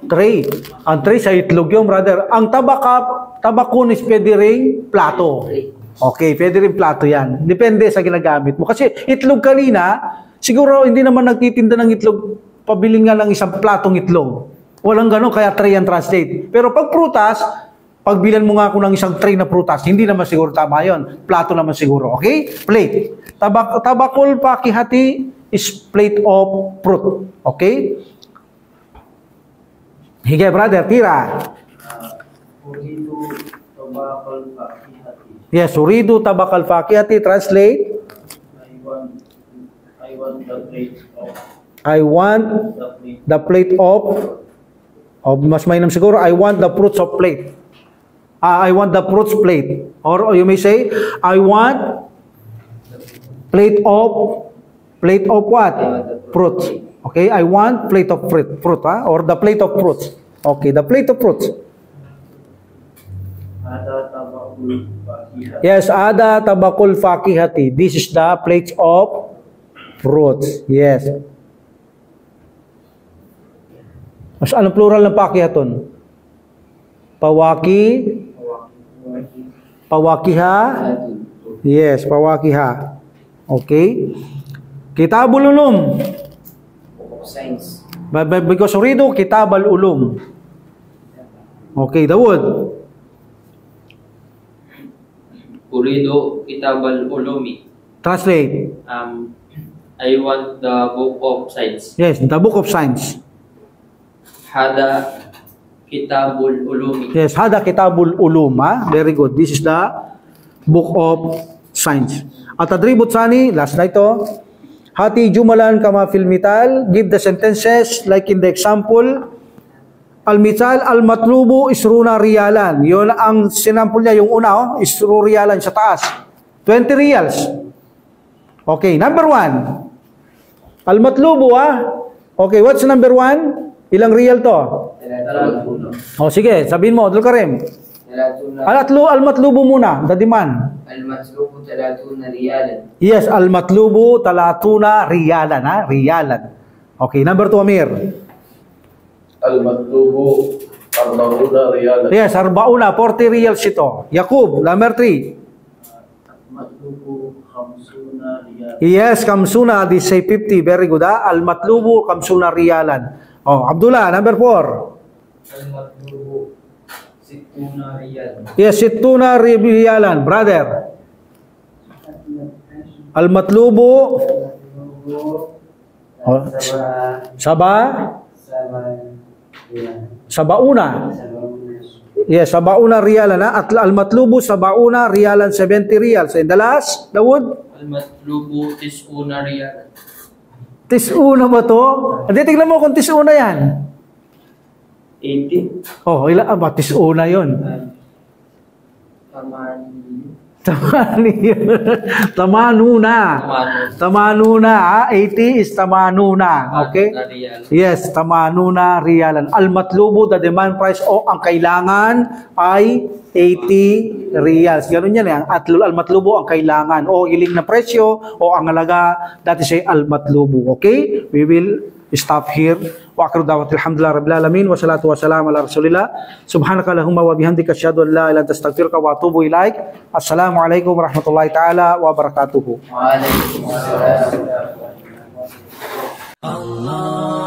Tray. Ang tray sa itlog yung brother. Ang tabakun is pwede ring plato. Okay, pwede ring plato yan. Depende sa ginagamit mo. Kasi itlog kanina, siguro hindi naman nagtitinda ng itlog, pabili nga lang isang platong itlog. Walang gano'n, kaya tray ang translate. Pero pag prutas, pagbilan mo nga ako ng isang tray na prutas, hindi naman siguro tama yon. Plato naman siguro. Okay? Plate. Tabakul pakihati is plate of fruit. Okay? Hige, brother, tira. Uridu tabakal fakihati. Yes, uridu tabakal fakihati. Translate. I want the plate of I want the plate of mas mainam siguro, I want the fruits of plate. I want the fruits plate. Or you may say, I want plate of what? Fruits. Okay, I want plate of fruit, or the plate of fruits. Okay, the plate of fruits. ada tabakul fakihati. Yes, ada tabakul fakihati. This is the plate of fruits. Yes. Mas anong plural ng pakihaton? Pawakiha. Yes, pawakiha. Okay. Kitabul ulum. Science. Because uridu kitabal ulum. Okay, Dawood. Uridu kitabal ulumi. Translate. I want the book of science. Yes, the book of science. Hada kitabul ulumi. Yes, hada kitabul ulum. Very good. This is the book of science. At adribut sani, last na ito. Hati jumalan kama fil mital. Give the sentences like in the example. Al-mital, al-matlubu, isruna riyalan. Yun ang sinampol niya, yung una, isru riyalan sa taas. 20 reals. Okay, number 1. Al-matlubu, Okay, what's number 1? Ilang real to? Sige, sabihin mo, Abdul Karim. Al-matlubu muna, the demand. Al-matlubu 30 riyalan. Yes, al-matlubu 30 riyalan, riyalan. Okay, number 2, Amir. Al-matlubu 40 riyalan. Yes, 40 reals ito. Yakub, number 3. Matlubu 50 riyalan. Yes, kamsuna, this say 50. Very good, Al-matlubu kamsuna riyalan. Abdullah, number 4. Al-matlubu 60 riyalan. Yes, 60 riyalan, brother. Al-matlubu Sabauna. Yes, sabauna riyalan. At al-matlubu sabauna riyalan, 70 reals. And the last, Dawood? Al-matlubu 90 riyalan. Tisuna ba to? Hindi, tignan mo kung tisuna yan. 80. Ilan ba? Tisuna yun. Tamanuna. Tamanuna. 80 is tamanuna. Okay? Na real. Yes, tamanuna riyalan. Al-matlubu, the demand price o ang kailangan ay 80 riyals. Ganun yan eh. Al-matlubu ang kailangan o hiling na presyo o ang halaga. That is al-matlubu. Okay? We will stop here. Wa akhiru da'wati alhamdulillah rabbil alamin wa salatu wa salam ala rasulillah. Subhanaka allahumma wa bihamdika asyhadu an la ilaha illa anta astaghfiruka wa atubu ilaik. Assalamu alaikum warahmatullahi taala wabarakatuh. Waalaikumsalam. Allah